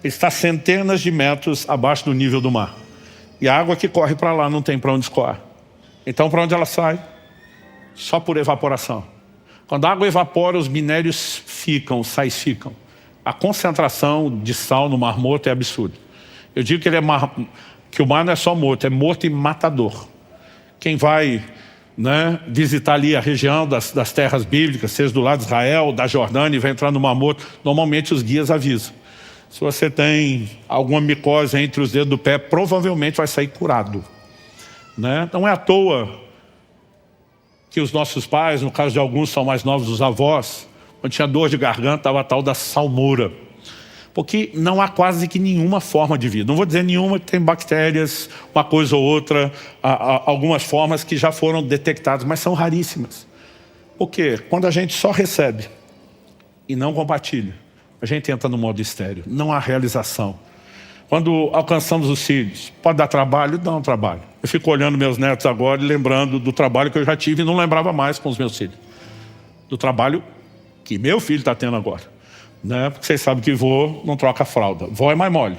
Ele está centenas de metros abaixo do nível do mar. E a água que corre para lá não tem para onde escoar. Então para onde ela sai? Só por evaporação. Quando a água evapora, os minérios ficam, os sais ficam. A concentração de sal no mar morto é absurda. Eu digo que, que o mar não é só morto, é morto e matador. Quem vai visitar ali a região das terras bíblicas, seja do lado de Israel, da Jordânia, e vai entrar no Mar Morto, normalmente os guias avisam. Se você tem alguma micose entre os dedos do pé, provavelmente vai sair curado. Não é à toa que os nossos pais, no caso de alguns são mais novos, os avós, quando tinha dor de garganta, estava a tal da salmoura. Porque não há quase que nenhuma forma de vida. Não vou dizer nenhuma, que tem bactérias, uma coisa ou outra, algumas formas que já foram detectadas, mas são raríssimas. Por quê? Quando a gente só recebe e não compartilha, a gente entra no modo estéril. Não há realização. Quando alcançamos os filhos, pode dar trabalho? Dá um trabalho. Eu fico olhando meus netos agora e lembrando do trabalho que eu já tive e não lembrava mais com os meus filhos. Do trabalho que meu filho está tendo agora. Porque vocês sabem que vô não troca fralda. Vó é mais mole.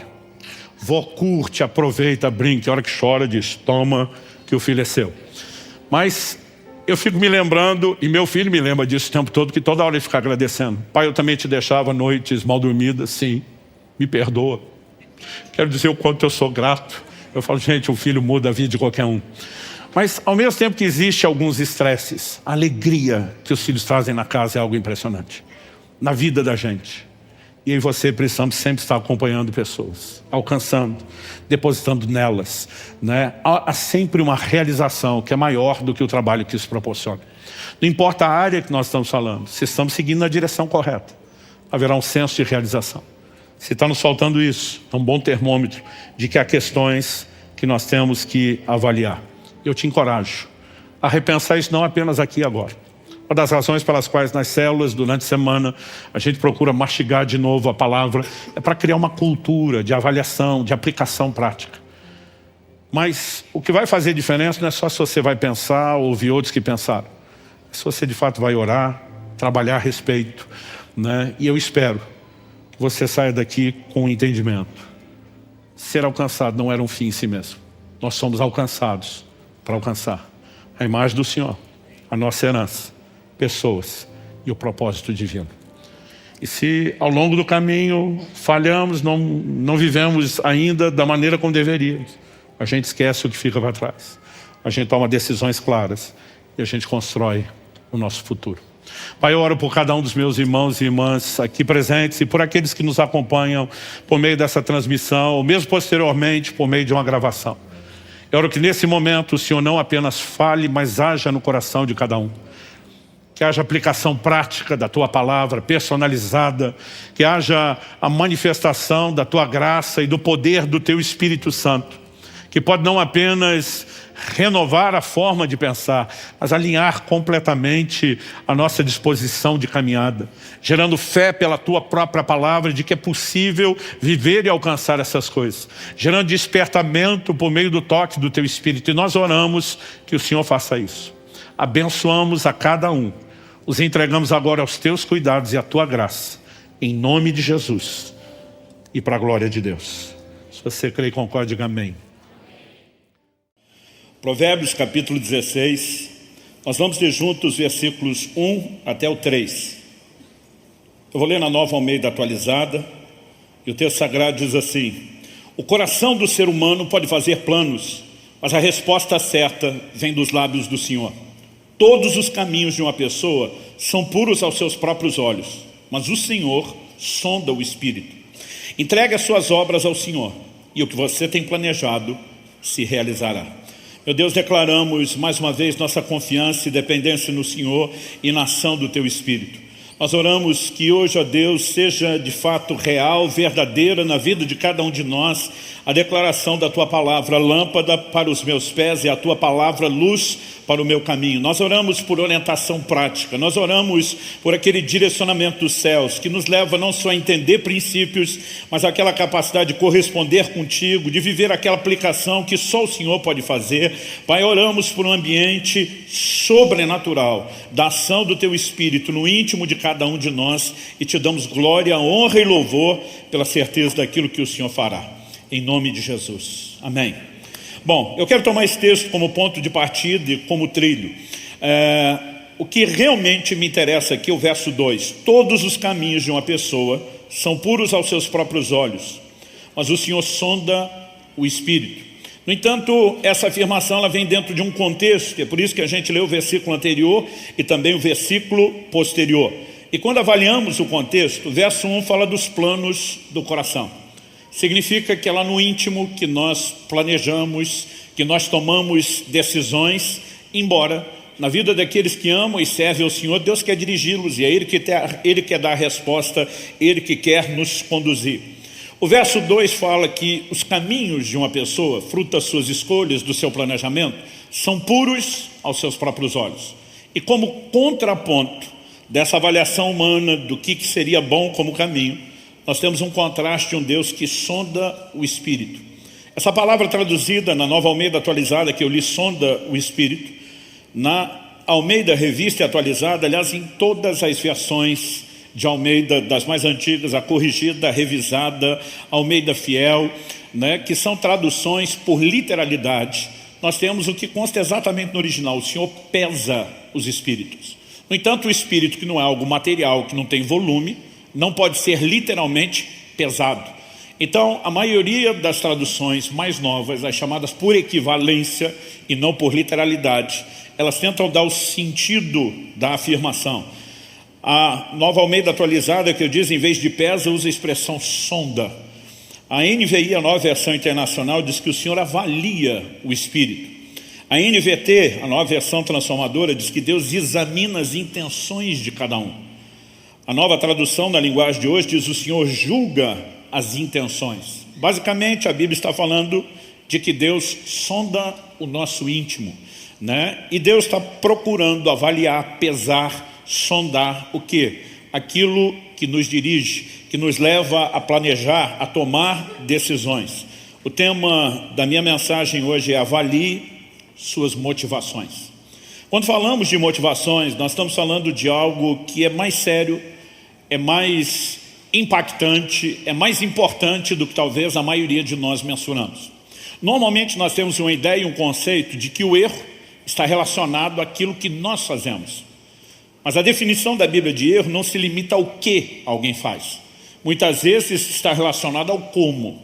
Vó curte, aproveita, brinca. A hora que chora diz, toma que o filho é seu. Mas eu fico me lembrando, e meu filho me lembra disso o tempo todo, que toda hora ele fica agradecendo. Pai, eu também te deixava noites mal dormidas. Sim, me perdoa. Quero dizer o quanto eu sou grato. Eu falo, gente, o filho muda a vida de qualquer um. Mas ao mesmo tempo que existe alguns estresses, a alegria que os filhos trazem na casa é algo impressionante. Na vida da gente. E eu e você precisamos sempre estar acompanhando pessoas, alcançando, depositando nelas. Há sempre uma realização que é maior do que o trabalho que isso proporciona. Não importa a área que nós estamos falando, se estamos seguindo na direção correta, haverá um senso de realização. Se está nos faltando isso, é um bom termômetro de que há questões que nós temos que avaliar. Eu te encorajo a repensar isso não apenas aqui e agora. Uma das razões pelas quais nas células, durante a semana, a gente procura mastigar de novo a palavra, é para criar uma cultura de avaliação, de aplicação prática. Mas o que vai fazer diferença não é só se você vai pensar ou ouvir outros que pensaram. É se você de fato vai orar, trabalhar a respeito. E eu espero que você saia daqui com um entendimento. Ser alcançado não era um fim em si mesmo. Nós somos alcançados para alcançar a imagem do Senhor, a nossa herança, pessoas e o propósito divino. E se ao longo do caminho falhamos, não vivemos ainda da maneira como deveríamos, a gente esquece o que fica para trás. A gente toma decisões claras e a gente constrói o nosso futuro. Pai, eu oro por cada um dos meus irmãos e irmãs aqui presentes e por aqueles que nos acompanham por meio dessa transmissão, ou mesmo posteriormente por meio de uma gravação. Eu oro que nesse momento o Senhor não apenas fale, mas haja no coração de cada um. Que haja aplicação prática da Tua palavra, personalizada. Que haja a manifestação da Tua graça e do poder do Teu Espírito Santo. Que pode não apenas renovar a forma de pensar, mas alinhar completamente a nossa disposição de caminhada. Gerando fé pela Tua própria palavra de que é possível viver e alcançar essas coisas. Gerando despertamento por meio do toque do Teu Espírito. E nós oramos que o Senhor faça isso. Abençoamos a cada um. Os entregamos agora aos Teus cuidados e à Tua graça. Em nome de Jesus. E para a glória de Deus. Se você crê e concorda, diga amém. Provérbios capítulo 16. Nós vamos ler juntos versículos 1 até o 3. Eu vou ler na Nova Almeida atualizada. E o texto sagrado diz assim: o coração do ser humano pode fazer planos, mas a resposta certa vem dos lábios do Senhor. Todos os caminhos de uma pessoa são puros aos seus próprios olhos, mas o Senhor sonda o espírito. Entregue as suas obras ao Senhor, e o que você tem planejado se realizará. Meu Deus, declaramos mais uma vez nossa confiança e dependência no Senhor e na ação do Teu Espírito.
Nós oramos que hoje, ó Deus, seja de fato real, verdadeira na vida de cada um de nós, a declaração da Tua palavra, lâmpada para os meus pés e a Tua palavra, luz para o meu caminho. Nós oramos por orientação prática, nós oramos por aquele direcionamento dos céus, que nos leva não só a entender princípios, mas aquela capacidade de corresponder contigo, de viver aquela aplicação que só o Senhor pode fazer. Pai, oramos por um ambiente sobrenatural, da ação do Teu Espírito no íntimo de cada um de nós, e Te damos glória, honra e louvor pela certeza daquilo que o Senhor fará. Em nome de Jesus. Amém. Bom, eu quero tomar esse texto como ponto de partida e como trilho. O que realmente me interessa aqui é o verso 2. Todos os caminhos de uma pessoa são puros aos seus próprios olhos, mas o Senhor sonda o Espírito. No entanto, essa afirmação ela vem dentro de um contexto, é por isso que a gente lê o versículo anterior e também o versículo posterior. E quando avaliamos o contexto, o verso 1 fala dos planos do coração. Significa que é lá no íntimo que nós planejamos, que nós tomamos decisões, embora na vida daqueles que amam e servem ao Senhor, Deus quer dirigi-los e é Ele quer dar a resposta, Ele que quer nos conduzir. O verso 2 fala que os caminhos de uma pessoa, fruto das suas escolhas, do seu planejamento, são puros aos seus próprios olhos. E como contraponto dessa avaliação humana do que seria bom como caminho, nós temos um contraste de um Deus que sonda o Espírito. Essa palavra traduzida na Nova Almeida Atualizada, que eu li, sonda o Espírito, na Almeida Revista Atualizada, aliás, em todas as versões de Almeida, das mais antigas, a corrigida, a revisada, Almeida Fiel, né, que são traduções por literalidade, nós temos o que consta exatamente no original: o Senhor pesa os espíritos. No entanto, o Espírito, que não é algo material, que não tem volume, não pode ser literalmente pesado. Então, a maioria das traduções mais novas, as chamadas por equivalência e não por literalidade, elas tentam dar o sentido da afirmação. A Nova Almeida Atualizada, que eu diz, em vez de pesa, usa a expressão sonda. A NVI, a Nova Versão Internacional, diz que o Senhor avalia o Espírito. A NVT, a Nova Versão Transformadora, diz que Deus examina as intenções de cada um. A Nova Tradução, na linguagem de hoje, diz: o Senhor julga as intenções. Basicamente, a Bíblia está falando de que Deus sonda o nosso íntimo, né? E Deus está procurando avaliar, pesar, sondar o quê? Aquilo que nos dirige, que nos leva a planejar, a tomar decisões. O tema da minha mensagem hoje é: avalie suas motivações. Quando falamos de motivações, nós estamos falando de algo que é mais sério, é mais impactante, é mais importante do que talvez a maioria de nós mensuramos. Normalmente nós temos uma ideia e um conceito de que o erro está relacionado àquilo que nós fazemos. Mas a definição da Bíblia de erro não se limita ao que alguém faz. Muitas vezes está relacionado ao como.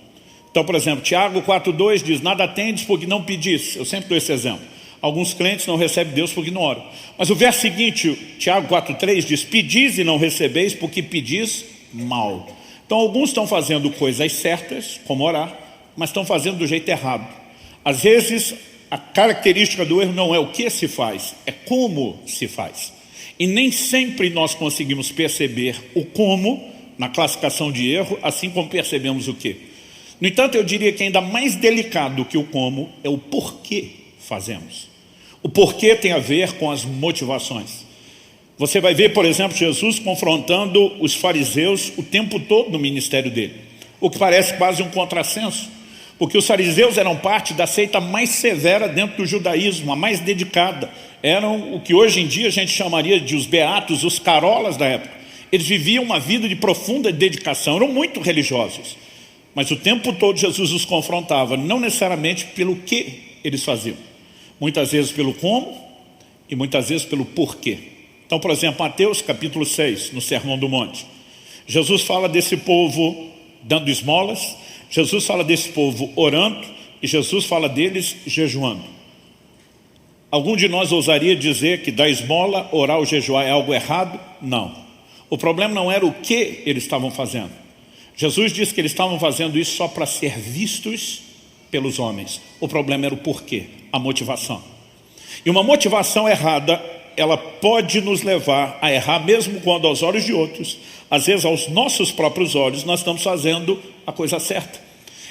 Então, por exemplo, Tiago 4,2 diz: nada tendes porque não pedis. Eu sempre dou esse exemplo. Alguns crentes não recebem Deus porque não oram. Mas o verso seguinte, Tiago 4,3 diz: pedis e não recebeis porque pedis mal. Então alguns estão fazendo coisas certas, como orar, mas estão fazendo do jeito errado. Às vezes a característica do erro não é o que se faz, é como se faz. E nem sempre nós conseguimos perceber o como na classificação de erro, assim como percebemos o que. No entanto, eu diria que ainda mais delicado que o como é o porquê fazemos. O porquê tem a ver com as motivações. Você vai ver, por exemplo, Jesus confrontando os fariseus o tempo todo no ministério dele, o que parece quase um contrassenso, porque os fariseus eram parte da seita mais severa dentro do judaísmo, a mais dedicada. Eram o que hoje em dia a gente chamaria de os beatos, os carolas da época. Eles viviam uma vida de profunda dedicação, eram muito religiosos. Mas o tempo todo Jesus os confrontava, não necessariamente pelo que eles faziam. Muitas vezes pelo como e muitas vezes pelo porquê. Então, por exemplo, Mateus capítulo 6, no Sermão do Monte. Jesus fala desse povo dando esmolas, Jesus fala desse povo orando e Jesus fala deles jejuando. Algum de nós ousaria dizer que dar esmola, orar ou jejuar é algo errado? Não. O problema não era o que eles estavam fazendo. Jesus disse que eles estavam fazendo isso só para ser vistos pelos homens. O problema era o porquê, a motivação. E uma motivação errada ela pode nos levar a errar, mesmo quando aos olhos de outros, às vezes aos nossos próprios olhos, nós estamos fazendo a coisa certa.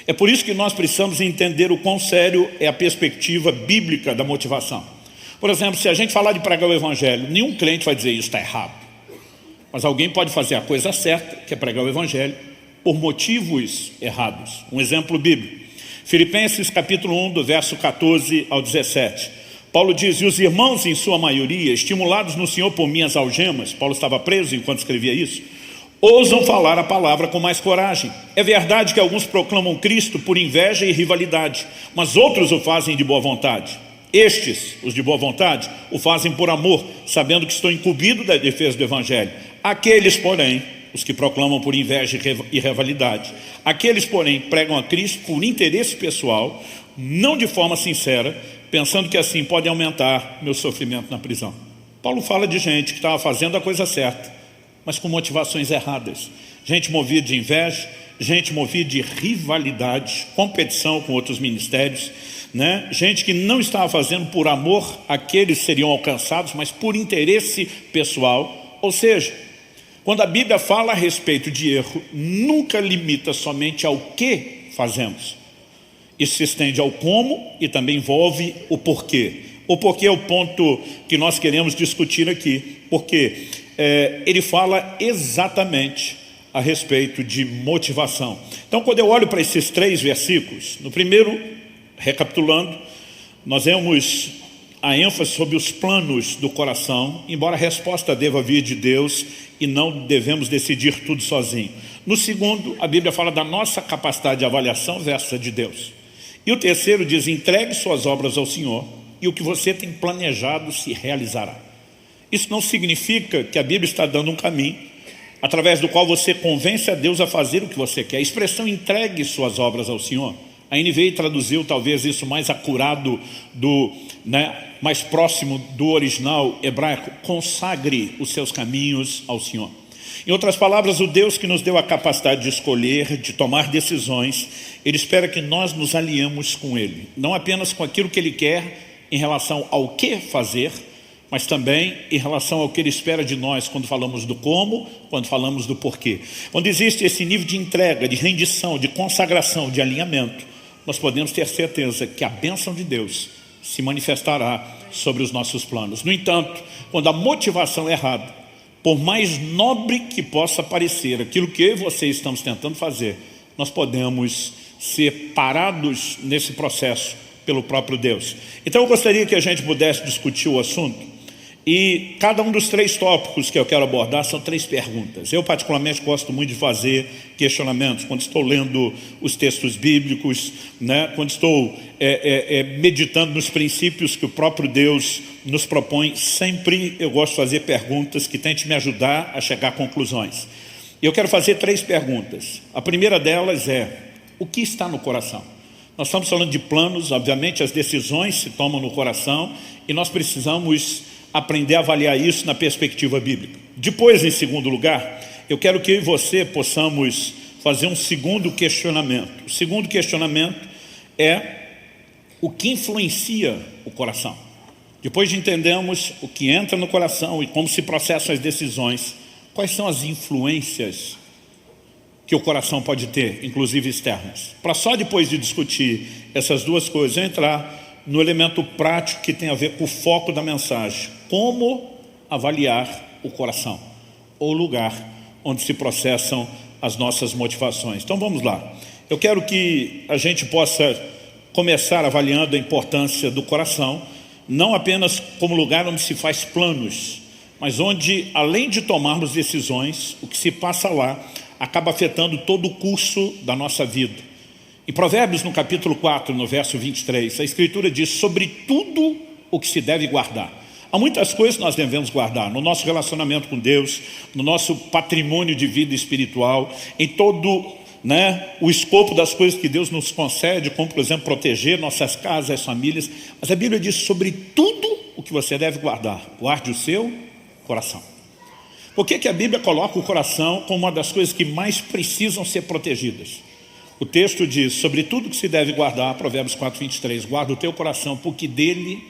É por isso que nós precisamos entender o quão sério é a perspectiva bíblica da motivação. Por exemplo, se a gente falar de pregar o evangelho, nenhum crente vai dizer isso está errado. Mas alguém pode fazer a coisa certa, que é pregar o evangelho, por motivos errados. Um exemplo bíblico. Filipenses capítulo 1, do verso 14 ao 17. Paulo diz, e os irmãos em sua maioria, estimulados no Senhor por minhas algemas, Paulo estava preso enquanto escrevia isso, ousam falar a palavra com mais coragem. É verdade que alguns proclamam Cristo por inveja e rivalidade, mas outros o fazem de boa vontade. Estes, os de boa vontade, o fazem por amor, sabendo que estou incumbido da defesa do evangelho. Aqueles, porém, os que proclamam por inveja e rivalidade, aqueles, porém, pregam a Cristo por interesse pessoal, não de forma sincera, pensando que assim podem aumentar meu sofrimento na prisão. Paulo fala de gente que estava fazendo a coisa certa, mas com motivações erradas. Gente movida de inveja, gente movida de rivalidade, competição com outros ministérios, né? Gente que não estava fazendo por amor àqueles que seriam alcançados, mas por interesse pessoal. Ou seja, quando a Bíblia fala a respeito de erro, nunca limita somente ao que fazemos. Isso se estende ao como e também envolve o porquê. O porquê é o ponto que nós queremos discutir aqui, porque ele fala exatamente a respeito de motivação. Então, quando eu olho para esses 3 versículos, no primeiro, recapitulando, nós vemos a ênfase sobre os planos do coração, embora a resposta deva vir de Deus e não devemos decidir tudo sozinho. No segundo, a Bíblia fala da nossa capacidade de avaliação versus a de Deus. E o terceiro diz, entregue suas obras ao Senhor e o que você tem planejado se realizará. Isso não significa que a Bíblia está dando um caminho através do qual você convence a Deus a fazer o que você quer. A expressão entregue suas obras ao Senhor, a NVI traduziu talvez isso mais acurado, mais próximo do original hebraico, consagre os seus caminhos ao Senhor. Em outras palavras, o Deus que nos deu a capacidade de escolher, de tomar decisões, Ele espera que nós nos aliemos com Ele. Não apenas com aquilo que Ele quer em relação ao que fazer, mas também em relação ao que Ele espera de nós quando falamos do como, quando falamos do porquê. Quando existe esse nível de entrega, de rendição, de consagração, de alinhamento, nós podemos ter certeza que a bênção de Deus se manifestará sobre os nossos planos. No entanto, quando a motivação é errada, por mais nobre que possa parecer aquilo que eu e você estamos tentando fazer, nós podemos ser parados nesse processo pelo próprio Deus. Então eu gostaria que a gente pudesse discutir o assunto, e cada um dos 3 tópicos que eu quero abordar são 3 perguntas. Eu particularmente gosto muito de fazer questionamentos quando estou lendo os textos bíblicos, quando estou meditando nos princípios que o próprio Deus nos propõe. Sempre eu gosto de fazer perguntas que tentem me ajudar a chegar a conclusões. E eu quero fazer 3 perguntas. A primeira delas é, o que está no coração? Nós estamos falando de planos, obviamente as decisões se tomam no coração e nós precisamos aprender a avaliar isso na perspectiva bíblica. Depois, em segundo lugar, eu quero que eu e você possamos fazer um segundo questionamento. O segundo questionamento é o que influencia o coração. Depois de entendermos o que entra no coração e como se processam as decisões, quais são as influências que o coração pode ter, inclusive externas. Para só depois de discutir essas 2 coisas, eu entrar no elemento prático que tem a ver com o foco da mensagem. Como avaliar o coração, ou o lugar onde se processam as nossas motivações. Então vamos lá. Eu quero que a gente possa começar avaliando a importância do coração, não apenas como lugar onde se faz planos, mas onde, além de tomarmos decisões, o que se passa lá acaba afetando todo o curso da nossa vida. Em Provérbios, no capítulo 4, no verso 23, a Escritura diz, sobre tudo o que se deve guardar. Há muitas coisas que nós devemos guardar, no nosso relacionamento com Deus, no nosso patrimônio de vida espiritual, em todo o escopo das coisas que Deus nos concede, como, por exemplo, proteger nossas casas, as famílias. Mas a Bíblia diz, sobre tudo o que você deve guardar, guarde o seu coração. Por que a Bíblia coloca o coração como uma das coisas que mais precisam ser protegidas? O texto diz, sobre tudo que se deve guardar, Provérbios 4, 23, guarda o teu coração, porque dele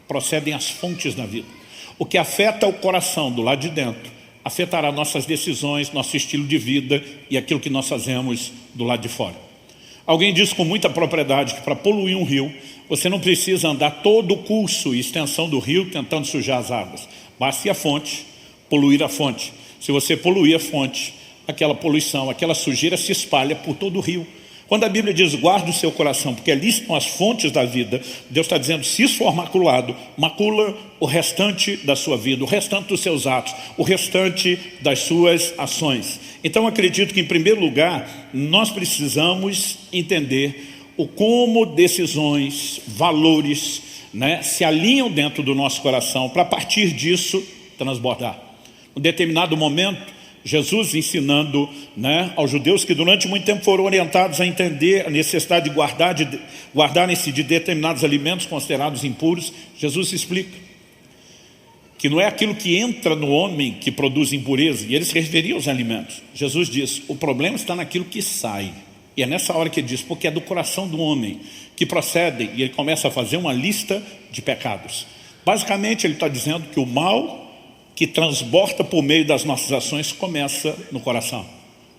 procedem as fontes da vida. O que afeta o coração do lado de dentro, afetará nossas decisões, nosso estilo de vida e aquilo que nós fazemos do lado de fora. Alguém disse com muita propriedade que para poluir um rio, você não precisa andar todo o curso e extensão do rio tentando sujar as águas. Basta ir à fonte, poluir a fonte. Se você poluir a fonte, aquela poluição, aquela sujeira se espalha por todo o rio. Quando a Bíblia diz guarda o seu coração, porque ali estão as fontes da vida, Deus está dizendo, se isso for maculado, macula o restante da sua vida, o restante dos seus atos, o restante das suas ações. Então acredito que em primeiro lugar, nós precisamos entender o como decisões, valores, se alinham dentro do nosso coração, para a partir disso transbordar. Em determinado momento, Jesus ensinando aos judeus que durante muito tempo foram orientados a entender a necessidade de guardarem-se de determinados alimentos considerados impuros. Jesus explica que não é aquilo que entra no homem que produz impureza, e ele se referia aos alimentos. Jesus diz, o problema está naquilo que sai. E é nessa hora que ele diz, porque é do coração do homem que procedem, e ele começa a fazer uma lista de pecados. Basicamente ele está dizendo que o mal que transborda por meio das nossas ações começa no coração.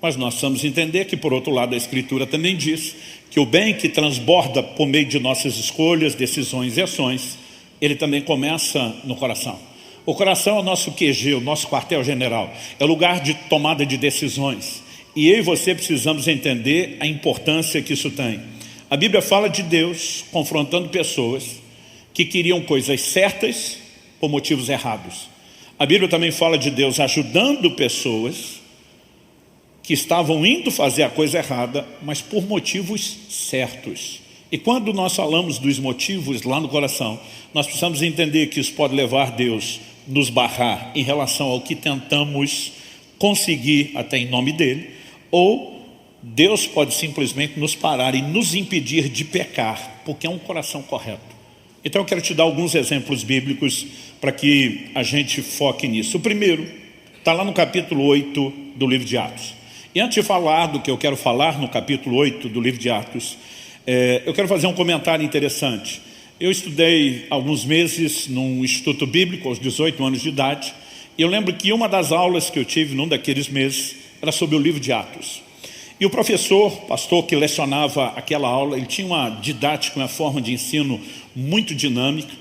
Mas nós precisamos entender que, por outro lado, a Escritura também diz que o bem que transborda por meio de nossas escolhas, decisões e ações, ele também começa no coração. O coração é o nosso QG, o nosso quartel-general, é o lugar de tomada de decisões. E eu e você precisamos entender a importância que isso tem. A Bíblia fala de Deus confrontando pessoas que queriam coisas certas por motivos errados. A Bíblia também fala de Deus ajudando pessoas que estavam indo fazer a coisa errada, mas por motivos certos. E quando nós falamos dos motivos lá no coração, nós precisamos entender que isso pode levar Deus a nos barrar em relação ao que tentamos conseguir até em nome dele, ou Deus pode simplesmente nos parar e nos impedir de pecar, porque é um coração correto. Então eu quero te dar alguns exemplos bíblicos para que a gente foque nisso. O primeiro está lá no capítulo 8 do livro de Atos. E antes de falar do que eu quero falar no capítulo 8 do livro de Atos, eu quero fazer um comentário interessante. Eu estudei alguns meses num instituto bíblico aos 18 anos de idade, e eu lembro que uma das aulas que eu tive num daqueles meses era sobre o livro de Atos. E o professor, pastor que lecionava aquela aula, ele tinha uma didática, uma forma de ensino muito dinâmica.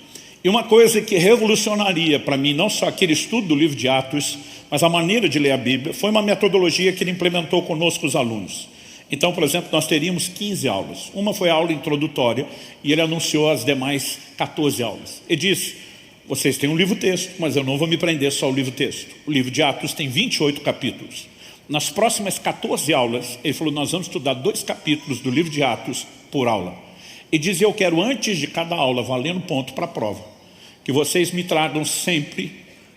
E uma coisa que revolucionaria para mim, não só aquele estudo do livro de Atos, mas a maneira de ler a Bíblia, foi uma metodologia que ele implementou conosco os alunos. Então, por exemplo, nós teríamos 15 aulas. Uma foi a aula introdutória e ele anunciou as demais 14 aulas. Ele disse, vocês têm um livro-texto, mas eu não vou me prender só ao livro-texto. O livro de Atos tem 28 capítulos. Nas próximas 14 aulas, ele falou, nós vamos estudar 2 capítulos do livro de Atos por aula. E diz, eu quero antes de cada aula, valendo ponto para a prova, que vocês me tragam sempre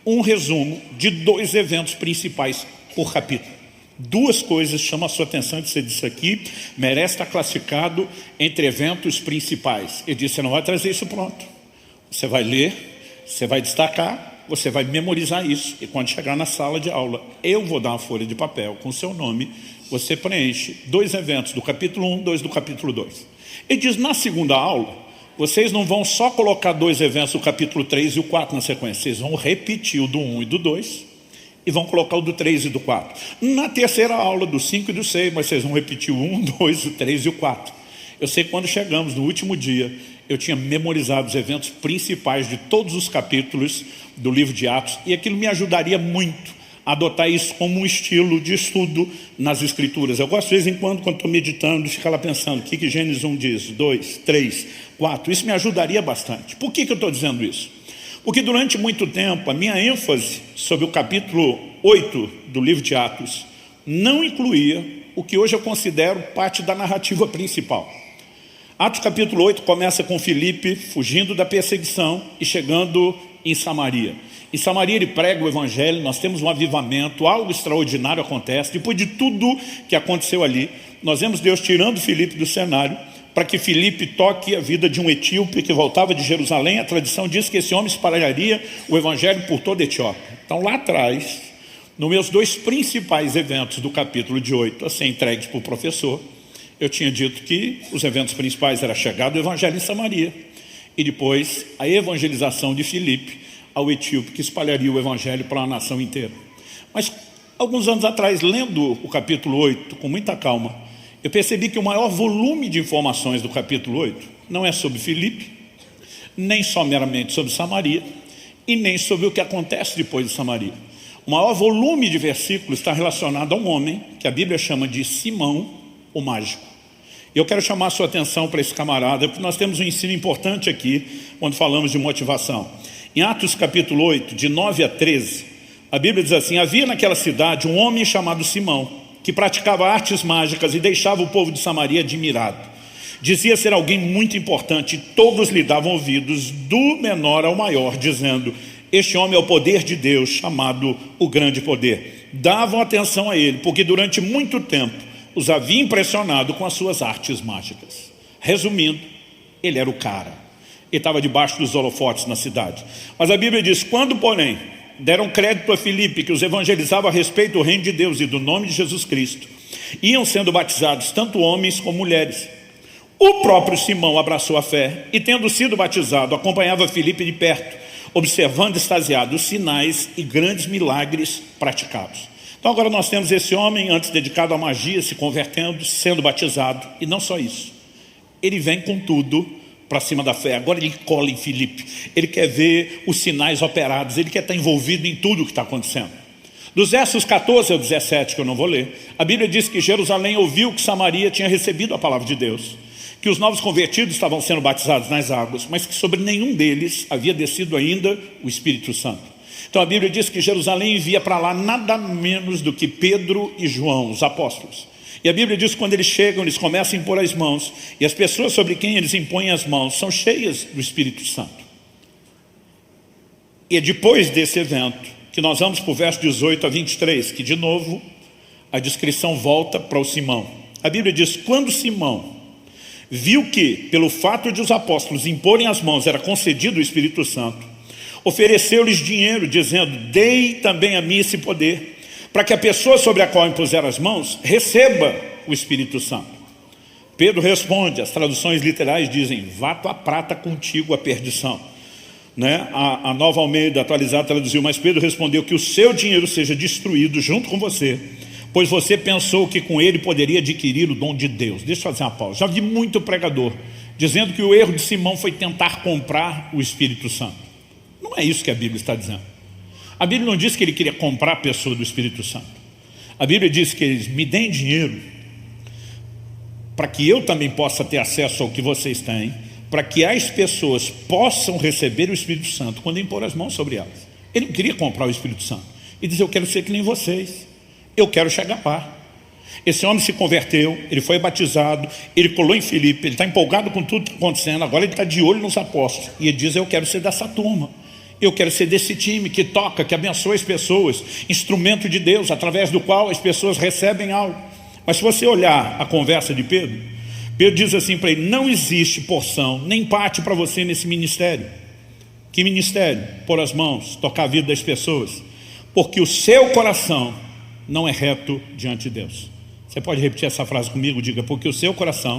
um resumo de 2 eventos principais por capítulo. 2 coisas chamam a sua atenção, de você disse aqui, merece estar classificado entre eventos principais. Ele disse, você não vai trazer isso pronto. Você vai ler, você vai destacar, você vai memorizar isso, e quando chegar na sala de aula, eu vou dar uma folha de papel com o seu nome, você preenche 2 eventos do capítulo 1, 2 do capítulo 2. Ele diz, na segunda aula, vocês não vão só colocar 2 eventos do capítulo 3 e o 4 na sequência, vocês vão repetir o do 1 e do 2, e vão colocar o do 3 e do 4. Na terceira aula, do 5 e do 6, mas vocês vão repetir o 1, 2, o 3 e o 4. Eu sei que quando chegamos no último dia, eu tinha memorizado os eventos principais de todos os capítulos do livro de Atos, e aquilo me ajudaria muito a adotar isso como um estilo de estudo nas Escrituras. Eu gosto de vez em quando estou meditando, de ficar lá pensando, o que Gênesis 1 diz, 2, 3, 4, isso me ajudaria bastante. Por que eu estou dizendo isso? Porque durante muito tempo, a minha ênfase sobre o capítulo 8 do livro de Atos não incluía o que hoje eu considero parte da narrativa principal. Atos capítulo 8 começa com Filipe fugindo da perseguição e chegando em Samaria. Em Samaria ele prega o evangelho, nós temos um avivamento, algo extraordinário acontece. Depois de tudo que aconteceu ali, nós vemos Deus tirando Filipe do cenário, para que Filipe toque a vida de um etíope que voltava de Jerusalém. A tradição diz que esse homem espalharia o evangelho por toda a Etiópia. Então lá atrás, nos meus 2 principais eventos do capítulo de 8, a ser entregues para o professor, eu tinha dito que os eventos principais eram a chegada do evangelho em Samaria, e depois a evangelização de Filipe, ao etíope, que espalharia o evangelho para a nação inteira. Mas alguns anos atrás, lendo o capítulo 8 com muita calma, eu percebi que o maior volume de informações do capítulo 8 não é sobre Filipe, nem só meramente sobre Samaria, e nem sobre o que acontece depois de Samaria. O maior volume de versículos está relacionado a um homem que a Bíblia chama de Simão, o mágico. Eu quero chamar a sua atenção para esse camarada, porque nós temos um ensino importante aqui, quando falamos de motivação. Em Atos capítulo 8, de 9 a 13, a Bíblia diz assim: havia naquela cidade um homem chamado Simão, que praticava artes mágicas e deixava o povo de Samaria admirado. Dizia ser alguém muito importante, e todos lhe davam ouvidos, do menor ao maior, dizendo: este homem é o poder de Deus, chamado o grande poder. Davam atenção a ele, porque durante muito tempo os havia impressionado com as suas artes mágicas. Resumindo, ele era o cara. Ele estava debaixo dos holofotes na cidade. Mas a Bíblia diz: quando, porém, deram crédito a Filipe, que os evangelizava a respeito do reino de Deus e do nome de Jesus Cristo, iam sendo batizados tanto homens como mulheres. O próprio Simão abraçou a fé e, tendo sido batizado, acompanhava Filipe de perto, observando extasiado os sinais e grandes milagres praticados. Então agora nós temos esse homem, antes dedicado à magia, se convertendo, sendo batizado, e não só isso. Ele vem com tudo para cima da fé. Agora ele cola em Filipe. Ele quer ver os sinais operados, ele quer estar envolvido em tudo o que está acontecendo. Dos versos 14 ao 17, que eu não vou ler, a Bíblia diz que Jerusalém ouviu que Samaria tinha recebido a palavra de Deus, que os novos convertidos estavam sendo batizados nas águas, mas que sobre nenhum deles havia descido ainda o Espírito Santo. Então a Bíblia diz que Jerusalém envia para lá nada menos do que Pedro e João, os apóstolos. E a Bíblia diz que quando eles chegam, eles começam a impor as mãos, e as pessoas sobre quem eles impõem as mãos são cheias do Espírito Santo. E é depois desse evento que nós vamos para o verso 18 a 23, que de novo a descrição volta para o Simão. A Bíblia diz: quando Simão viu que, pelo fato de os apóstolos imporem as mãos, era concedido o Espírito Santo, ofereceu-lhes dinheiro, dizendo: dei também a mim esse poder, para que a pessoa sobre a qual impuser as mãos receba o Espírito Santo. Pedro responde, as traduções literais dizem: vá tua prata contigo a perdição. A Nova Almeida atualizada traduziu: mas Pedro respondeu: que o seu dinheiro seja destruído junto com você, pois você pensou que com ele poderia adquirir o dom de Deus. Deixa eu fazer uma pausa. Já vi muito pregador dizendo que o erro de Simão foi tentar comprar o Espírito Santo. Não é isso que a Bíblia está dizendo. A Bíblia não diz que ele queria comprar a pessoa do Espírito Santo. A Bíblia diz que eles me deem dinheiro para que eu também possa ter acesso ao que vocês têm, para que as pessoas possam receber o Espírito Santo quando impor as mãos sobre elas. Ele não queria comprar o Espírito Santo. Ele disse: eu quero ser que nem vocês, eu quero chegar lá. Esse homem se converteu, ele foi batizado, ele colou em Filipe, ele está empolgado com tudo que está acontecendo, agora ele está de olho nos apóstolos, e ele diz: eu quero ser dessa turma, eu quero ser desse time que toca, que abençoa as pessoas, instrumento de Deus, através do qual as pessoas recebem algo. Mas se você olhar a conversa de Pedro, Pedro diz assim para ele: não existe porção, nem parte para você nesse ministério. Que ministério? Pôr as mãos, tocar a vida das pessoas, porque o seu coração não é reto diante de Deus. Você pode repetir essa frase comigo? Diga: porque o seu coração